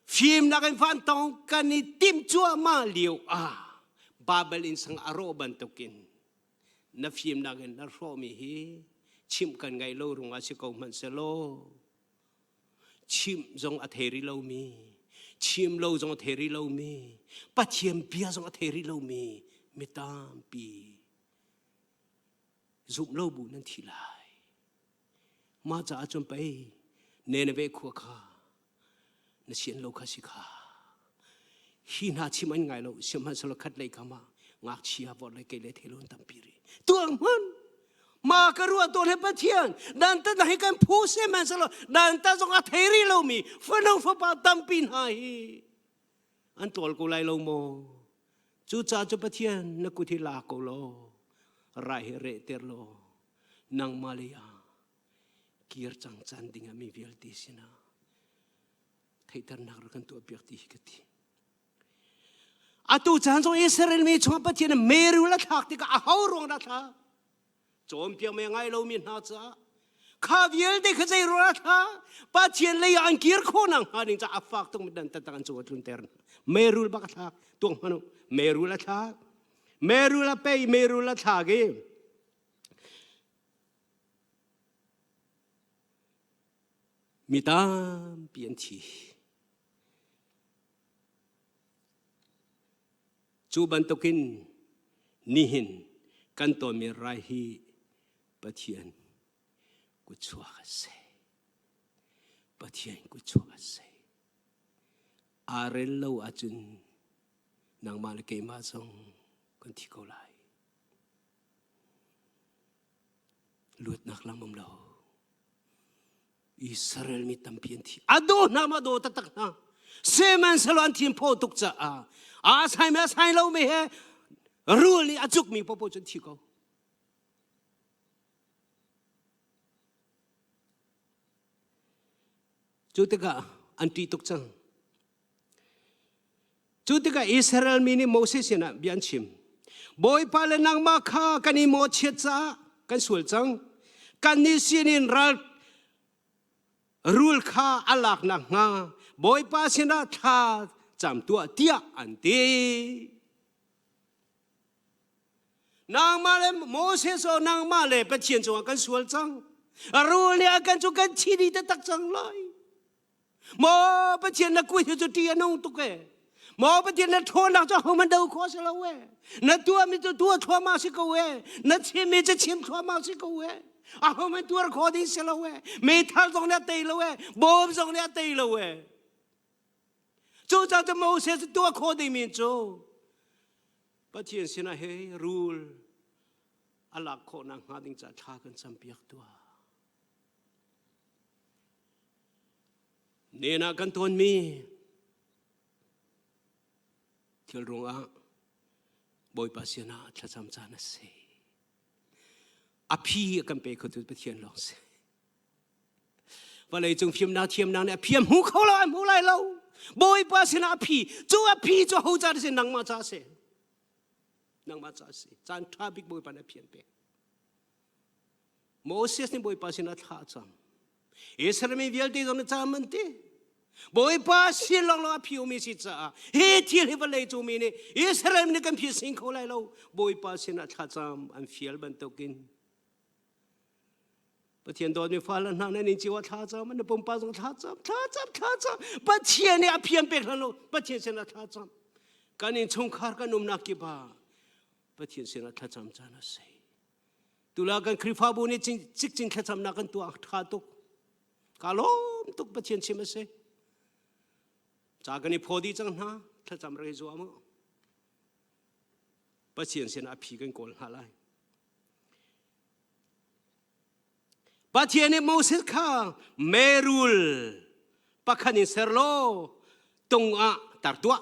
film na kan van tong kan ni tim chua ma liu Babelin sang aro bantukin na film na kan na ro mi hi chim kan ngai lo runga si ko man se lo chim zong atheri lo mi chim lo zong theri lo mi pathiam pia zong theri lo mi mitam pi zum lo bu nan thi lai ma cha chom pai ne ne ve khu kha na sien lo kha si kha hi na chim an ngai lo sim han solo khat lai kama ngak chia bot lai ke le thelon tam pi ri tuang man ma karua to le pathian dan ta nahi kan phu se man salo dan ta zong a theri lo mi fanong fa pa tampin hai an tol ko lai lo mo chu cha chu pathian na ku thi la ko lo rai re ter lo nang malia kir chang chan ding mi vial ti sina thaitar nak kan to piak ti hikati atu chan zong Israel mi chong pathian meru la thak ti ka a hau rong na tha chom piang me ngai lo min ha cha kha viel de khazai ro tha pa chien le an kir kho nang ha ning cha afak tung dan ta kan chu tlun ter merul ba thak tung hanu merul la thak merul la pe merul la thak ge mitam pian thi chu ban tokin nihin kan to mi rai hi pathian ku chua se pathian ku chua se arel lo achun nang mal ke ma song kan thi ko lai lut nak lam mom lo Israel mi tampian thi ado na ma do tatak na seman salwan thim pho tuk cha a sai lo me he rule ni achuk mi popo chun thi ko Chutika anti tuk chang. Chutika Israel mini Moses yana bianchim. Boy pala nang makha kani mo chetsa kan sul chang. Kan ni sinin ral rule kha alak na nga. Boy pa sina tha cham tua tia anti. นางมาเลยโมเสสนางมาเลยประเทียนจงกันสวลจังรู้เนี่ยกันจุกันชีดีแต่ตักจังเลยหมอประเทียนนักกุยจะตีนงตุกเอหมอประเทียนนักทวนนักจะหัวมันเดาขอสละเวนักตัวมีตัวทัวมาสิกเวนักชิมมีจะชิมทัวมาสิกเวอาหัวมันตัวขอดีสละเวไม่ทันตรงนี้ตีละเวบอมตรงนี้ตีละเวจู่จะโมเสสตัวขอดีมีจู่ประเทียนสินะเฮรูลอลักโคนางหาดิงจะท่ากันสัมเปียกตัวเนนากันทนมีเที่ยวรงอ่ะบอยปัสยนาชะจำจานะเสอภิกันไปคนตุประเทียนลองเสว่าเลยจงเพียมนาเทียมนาเนี่ยเพียมหูเขาละหูไรเราบอยปัสยนาอภิจู่อภิจู่หูจ่าเสนังมาจ่าเสนางมาจ่าเสจานทราบิกบอยปันเพียนเปโมเสสนี่บอยปัสยนาท่าจำอิสราเอลมีเวลตีตรงนั้นจำมันตีบอยปัสยนาลองอภิโอมิสิจ้าเฮทีเลวเลยจูมีนี่อิสราเอลนี่กันพิสิงเขาเลยเราบอยปัสยนาท่าจำอันฟิลบันตุกินประเทศโดนมีฟ้าแล้วนั่นนี่จีว่าท่าจำมันปุ่มปาจงท่าจำประเทศนี่อภิยนเปกแล้วเราประเทศเสนาท่าจำการนี้ชงคาร์กันนุ่มนักกีฬาประเทศเสนาท่าจำจานะเสตุลากันคริฟาบุนี่จริงแค่ทำนักกันตัวท่าตุกกาลมตุกประเทศเสมาเสจากกันนี้พอดีจังนะถ้าจำเรื่องจัวมั้งประเทศเสนาพีกันโกลหาไลประเทศนี้โมเสสข้าเมรุลปักขันิเซโลตงอาตาร์ตัว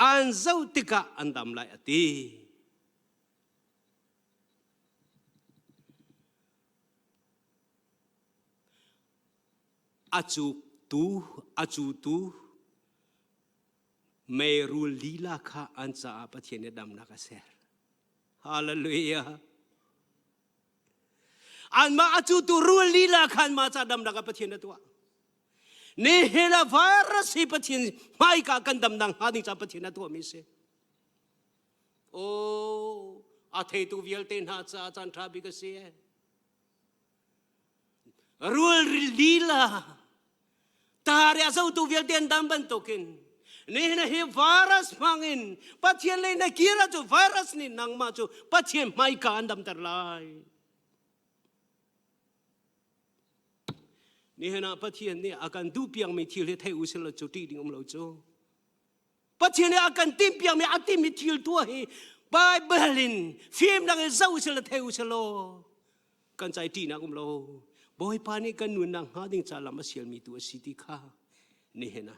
อันเจ้าติกะอันดำลายอติอาจูตูเมรุลลีลาข้าอันจะประเทศนี้ดำนักเสรฮาเลลูยาอันมาอาจูตูรุลลีลาข้ามาจะดำนักประเทศนี้ตัวนี่เฮลาไวรัสที่ประเทศไม่กากันดำนังหาดิจากประเทศนั้นตัวมิเสโอ้อาเทตุวิลเตนหาจะอาจารย์ทราบิกเสียรุลลีลาตาเรียกตุวิลเตนดำบันตุกินนี่นะเฮไวรัสมังอินประเทศเลยนะกีราจูไวรัสนี่นังมาจูประเทศไม่กาอันดำตรายนี่เห็นประเทศนี้อาการดูเปียงไม่ที่เลยไทยอุศลจุดที่ดิ่งเราโจประเทศนี้อาการติมเปียงไม่อาติมไม่ที่ตัวเฮไบเบิลินฟิล์มนักเจ้าอุศลไทยอุศลกันใจที่นักเราบอยปานี่กันนุนนังหาดิ่งจาลามาเสียมีตัวสิทธิข้านี่เห็น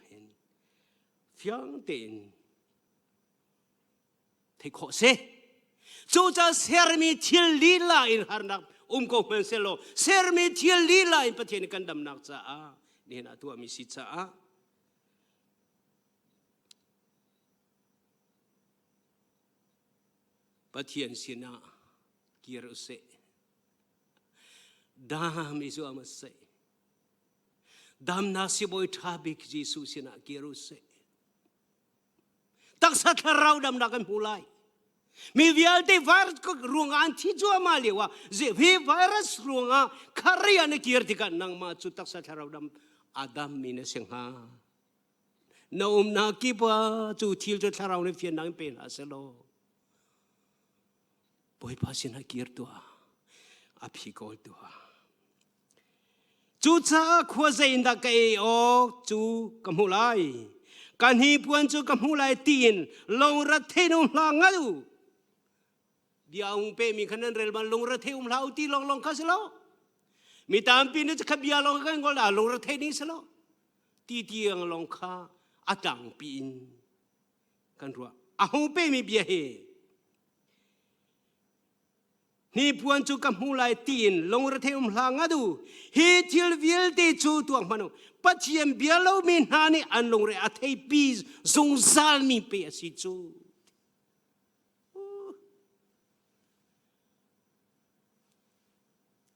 ฟียงเต็นไทยขอเสจูจะเสรมีที่ลีลาอินฮาร์นักก็เหมือนเซโลเซอร์มีเทียลีลาอินประเทศนี้กันดำนักจ้านี่นะตัวมิสิจ้าประเทศสินะกิรุเซดามอิสุอามัสเซดามนาสิบอยทาบิกจิสุสินะกิรุเซตักสัตเราดำนักกันผู้ไลมีวิญญาณไวรัสก็รวงอันที่จัวมาเลียวว่าเจวิไวรัสรวงอ่ะคาริอันเกียรติกันนังมาจุดตักสัตเราดำอาดัมมีเนสิงหาน้อมนักกีบว่าจุดที่จุดเราเนี่ยเฟียนังเป็นอาเซโลบอยภาษินาเกียรตัวอภิโกลตัวจุดจ้าขวาเจนตะเกยออกจุกำหูไลกันฮีปวนจุกำหูไลตีนลงรัฐเทนุลางาดูdia ung pe mi kanan rel ban long rathe lau ti long ka selo mi tam pi ne cha bia long kan gol da long rathe ni selo ti ang long kha atang pin kan ru a hu pe mi bia he ni puan chu kam hu lai tin long rathe lang adu he til vil te chu tuang manu pachiem bia lo min ha ni an long re a thei pi zong zal mi pe si chu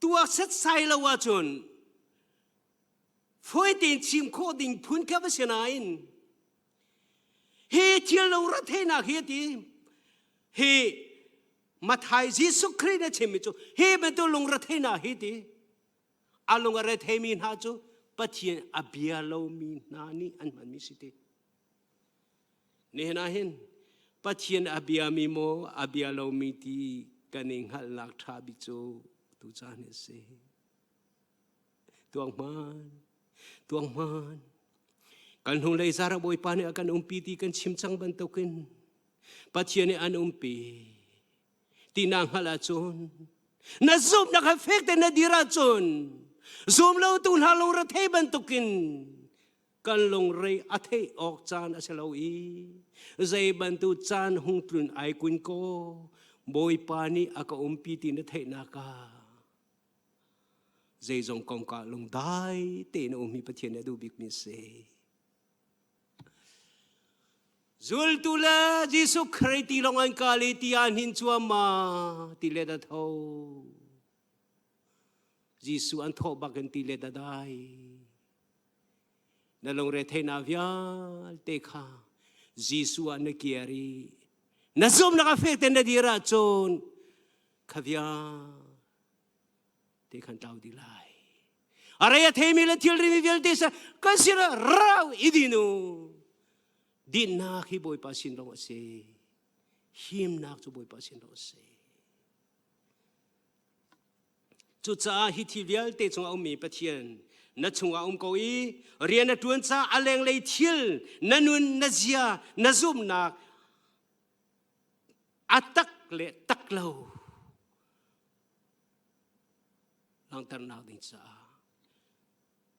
ตัวเซตไซละว่าจนฟอยตินชิมโคดิงพุนแค่ว่าเสียนาย เฮเทียลงรัฐเทนาเฮตีเฮมาไทยยิสุคริสต์เชมิจูเฮมันตัวลงรัฐเทนาเฮตีอาลงรัฐเทมินหาจูปัจเจียนอเบียโลมีนานีอันมันมิสิเตเนี่ยนะเห็นปัจเจียนอเบียมีโมอเบียโลมีตีกันเองหันหลักทาบิจูตุจานเสตัวมันกันหงเลยสารบอยปานเนี่ยกันปีตีกันชิมจังบันตุกินปัจเจียนอันปีตีนางฮัลาจนน่าซุบนักเฟกแต่น่าดีราจนซุมเราตุนฮาลงระเทบันตุกินกันลงเรอเทออกจานอาเซลาอีใจบันตุจานหงตุนไอกุนโกบอยปานีอากาปีตีน่าเทนากาใจจงกองกาลงได้เตนมีปัจเจียนดูบิกมิเซจุลตุลาจิสุคริตีลงอันกาลิตีอันหินชัวมาตีเลดาทาวจิสุอันทบักันตีเลดาได้นั่นลงเรเทนาวิอาเตคาจิสุอันเกียรีนั่นซุมนักเฟกเตนดีราจนขวิอาเตขันตาวดีไลอะไรเทมิเลทิลริมิเวลเตสกันสิระราอิดินูดินนักฮิบอยปัสินลงเสหิมนักจูบอยปัสินลงเสจุดจ้าฮิทิเวลเตจงเอามีปะเทียนนัดจงเอาโกอีเรียนนัดวนจ้าอเลงเลยทิลนันุนนัจยานัซุมนักอัตักเลตักเลวลังตระนาดิจ้า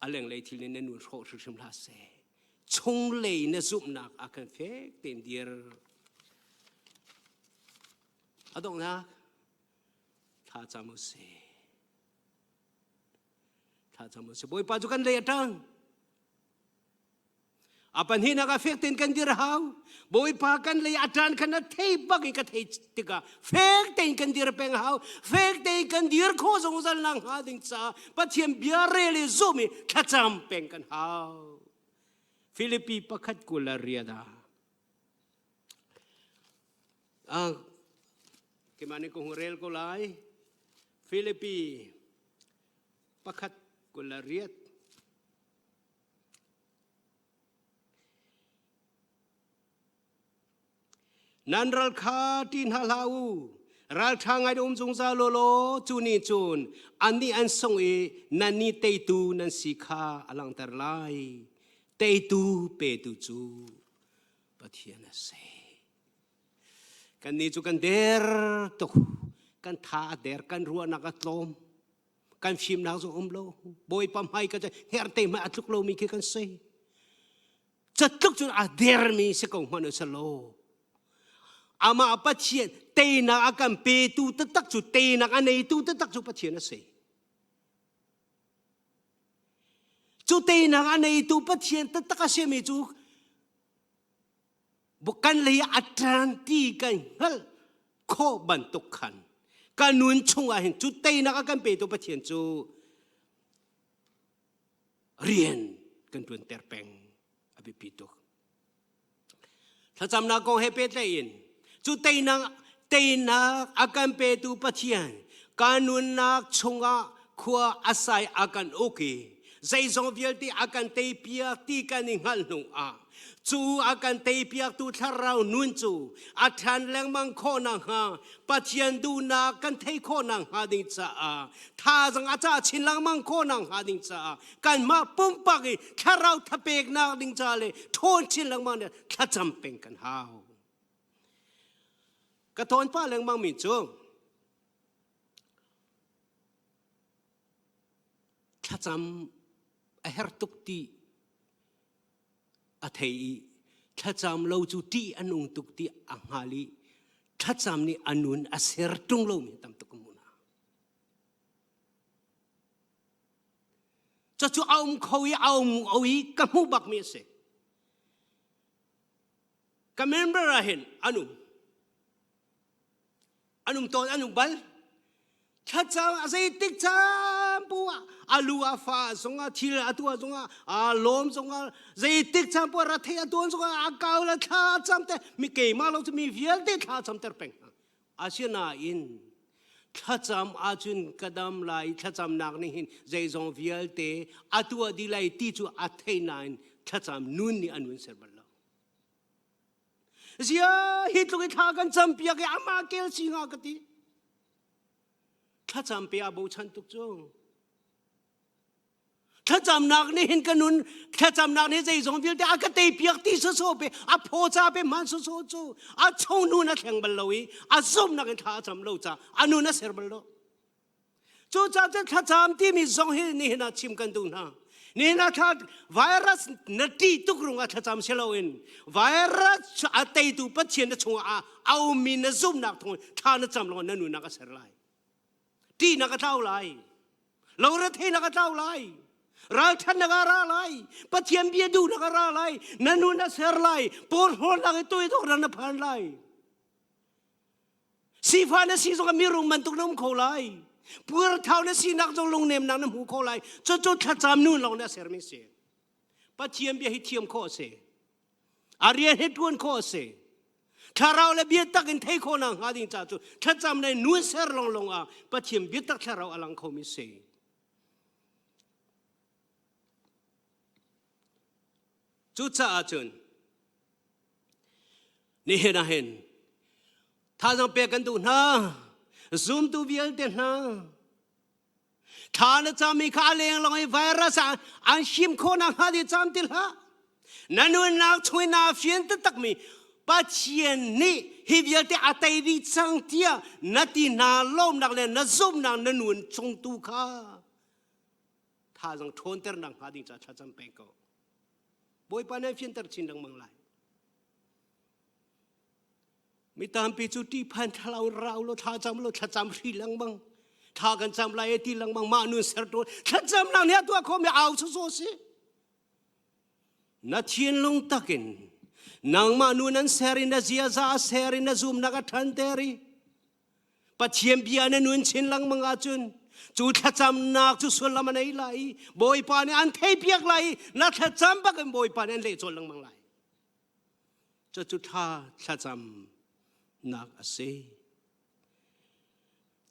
อเลงเลยทิลนันุนโชคสุดลาเสชงเลยนซุปนักอาการเฟกเต็มเดียร์อะตรงนักท่าจำมุสบอยปัจจุบันเลยจังอาปันหินักเฟกเต็มกันเดียร์ฮาวบอยปากันเลยอาจารย์ขนาดเทบักอีกเทติกาเฟกเต็มกันเดียร์เป็งฮาวเฟกเต็มกันเดียร์โคสงสัยนังหาดิงจ้าปัจเจียนเบียร์เรลิซูมิข้าจำเป็งกันฮาวฟิลิปปีประคัดกุลาเรียดาkemana kung rel ko lai Filipi pakat ko lariat nan ral kha tin halau ral thangai dum jung sa lolo chuni chun ani an song e nani te tu nan sikha alang tar lai te tu pe tu chu pathian se kan ni chu kan der to kan tha der kan ruwa nakatlom kan shim na zo umlo boy pam hai ka her te ma atluk lo mi ke kan se chatluk chu a der mi se ko man sa lo ama pathian te na akan pe tu tatak chu te na anei tu tatak chu pathian se chu te na anei tu pathian tatak se mi chu bukan lay atranti kan hal ko bantukan kanun chungahin chu tay nakakan peto patien chu rien kan tuen terpeng abipito sa jamna ko hepetain chu tay na akan peto patien kanun nak chunga khua asai akan okay zai zong vielti akan tay pia ti kaning hal nung aจูอาการเตยเปียกตูทารานุนจูอาจารย์แรงมังโคนังฮาปัจเจียนดูนากันเทโคนังฮาดิงจ้าท่าจังอาจารย์ชินแรงมังโคนังฮาดิงจ้ากันมาปุ่มปักอีแค่เราทับเปกนาดิงจ้าเลยโทนชินแรงมังเนี่ยถ้าจำเป็นกันฮาวกระโทนป้าแรงมังมิจูถ้าจำเฮร์ตุกตีอาเทียถ้าจำเราจุดที่อนุตุกที่อังฮาลีถ้าจำนี่อนุนอาเซรตุงเรามีตามตุกมุนาจะจูเอาเขาอีกับมูบักมีเสกับเมมเบอร์เห็นอนุตอนอนุบัลถ้าจำอาศัยติกจา champua alua fa zonga thil atua zonga lom zonga zeitik champua rathe atuan zonga akaula tha chamte mi ke ma lo mi vial te tha chamter peng asiana in tha cham ajun kadam lai tha cham nak ni hin zai zong vial te atua dilai ti chu athei nine tha cham nun ni anun serbal zia hitlu tha kan champia ke ama kel singa kati tha champia bo chan tuk chu tha cham nak ni hin kanun tha cham nak ni zai zong vial te akate piak ti so so pe a pho cha pe man so so chu a chong nu na theng bal loi a som na kan tha cham lo cha anu na ser bal lo chu cha tha cham ti mi zong hi ni na chim kan du na ni na tha virus na ti tuk runga tha cham seloin virus a tei tu pathian na chung a au mi na zum nak thong tha na cham lo na nu na ka ser lai ti na ka tau lai lo ra thei na ka tau lai ra than na ka ra lai pathian bia du na ka ra lai na nu na ser lai por hon la ke toi tok na phan lai si fa na si so ka mi rung man tuk nom kho lai pur thau na si nak jong long nem nang na mu kho lai cho cho tha cham nu lo na ser mi se pathian bia hi thiam kho se arian he tuan kho se tharau le bia tak in thei kho na nga ding cha chu tha cham nei nu ser long long a pathian bia tak tharau alang kho mi se chu cha a chun ni he na hen tha jang pe kan du na zoom tu vial te na tha na cha mi kha leng long ai virus an shim kho na ha di cham til ha nanu na chui na phian te tak mi pa chien ni hi vial te atai ri chang tia na ti na lom nak le na zoom na nanun chung tu kha tha jang thon ter nang ha ding cha cha cham pe ko boy pa na phian ter chin dang mang lai mi tam pi chu ti phan thalau rau lo tha cham lo tha cham ri lang bang tha kan cham lai ti lang bang ma nu ser to tha cham lang ne tua kho me au so so si na thien long takin nang ma nu nan serin na zia za serin na zoom na ka than teri pathiam bia na nun chin lang mang a chun chu tha cham nak chu sul lam nei lai boy pa ne an thei piak lai na tha cham ba kan boy pa ne le chol lang mang lai chu tha cham nak ase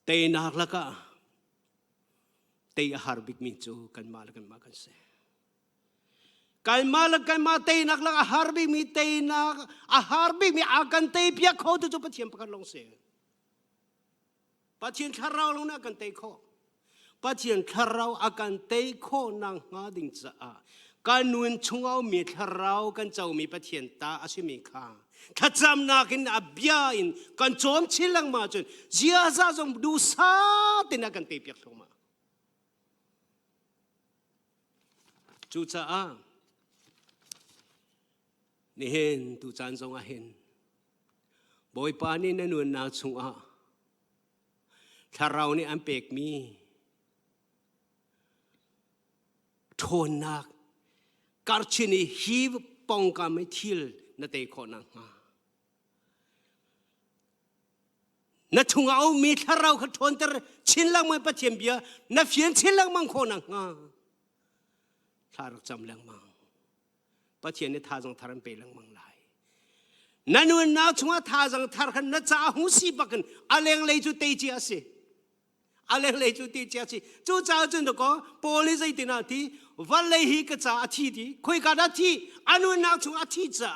te nak la ka te har big min chu kan ma kan se kan ma te nak la har big mi te nak a har big mi akan te pia kho tu pathian pakan long se pathian tharau long na kan te kho pathian tharau akan te kho nang nga ding cha a kan nun chungau mi tharau kan chau mi pathian ta asimi kha tha cham nakin abia in kan chom chilang ma chun zia za jong du sa tin kan te piak thoma chu cha a ni hen tu chan jong a hen boy pa ni na nun na chung a tharau ni an pek mi thon nak karchini hi pong ka me thil na te kho na nga na thunga au mi tharau kha thon ter chin lang mai pathiam bia na phian chin lang mang kho na nga thar cham lang mang pathian ni tha jong tharan pe lang mang lai nanu na chunga tha jong thar khan na cha hu si bakan aleng lei chu te chi ase aleng lei chu te chi ase chu cha chun ko poli zai tina ti van lei hi ka cha thi ti khoi ka da thi anu na chunga thi cha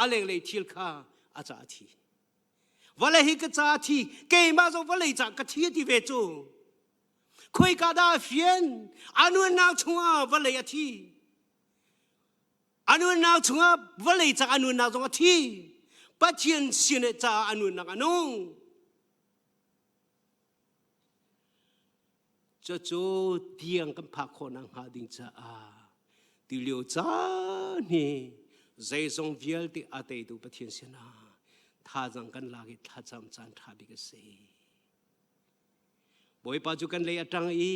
aleng lei thil kha a cha thi van lei hi ka cha thi ke ma zo van lei cha ka thi ti ve chu khoi ka da phian anu na chunga van lei a thi anu na chunga van lei cha anu na chunga thi pathian sin cha anu na ka no cho tiang kan phak kho nang ha ding cha a ti liu cha ni zai zong vial ti ate tu pathian sina tha jang kan la gi tha cham chan tha bi ka se boy pa chu kan le atang i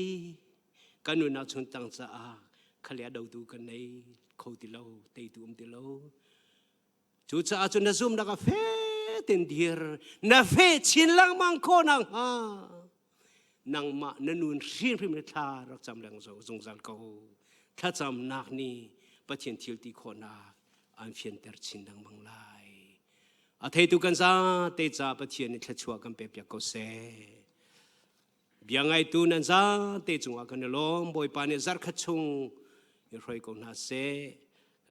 kan nu na chun tang cha a khalia do tu kan nei kho ti lo te tu ti lo chu cha chu na zum na ka fe ten dir na fe chin lang mang kho nang ha nang ma nanun rin prim tha rak cham lang zo zung zal ko tha cham nak ni pathian thil ti khona an phian ter chin dang mang lai a thei tu kan za te cha pathian ni thachua kan pe pya ko se biangai tu nan za te chunga kan lom boi pa ne zar khachung i roi ko na se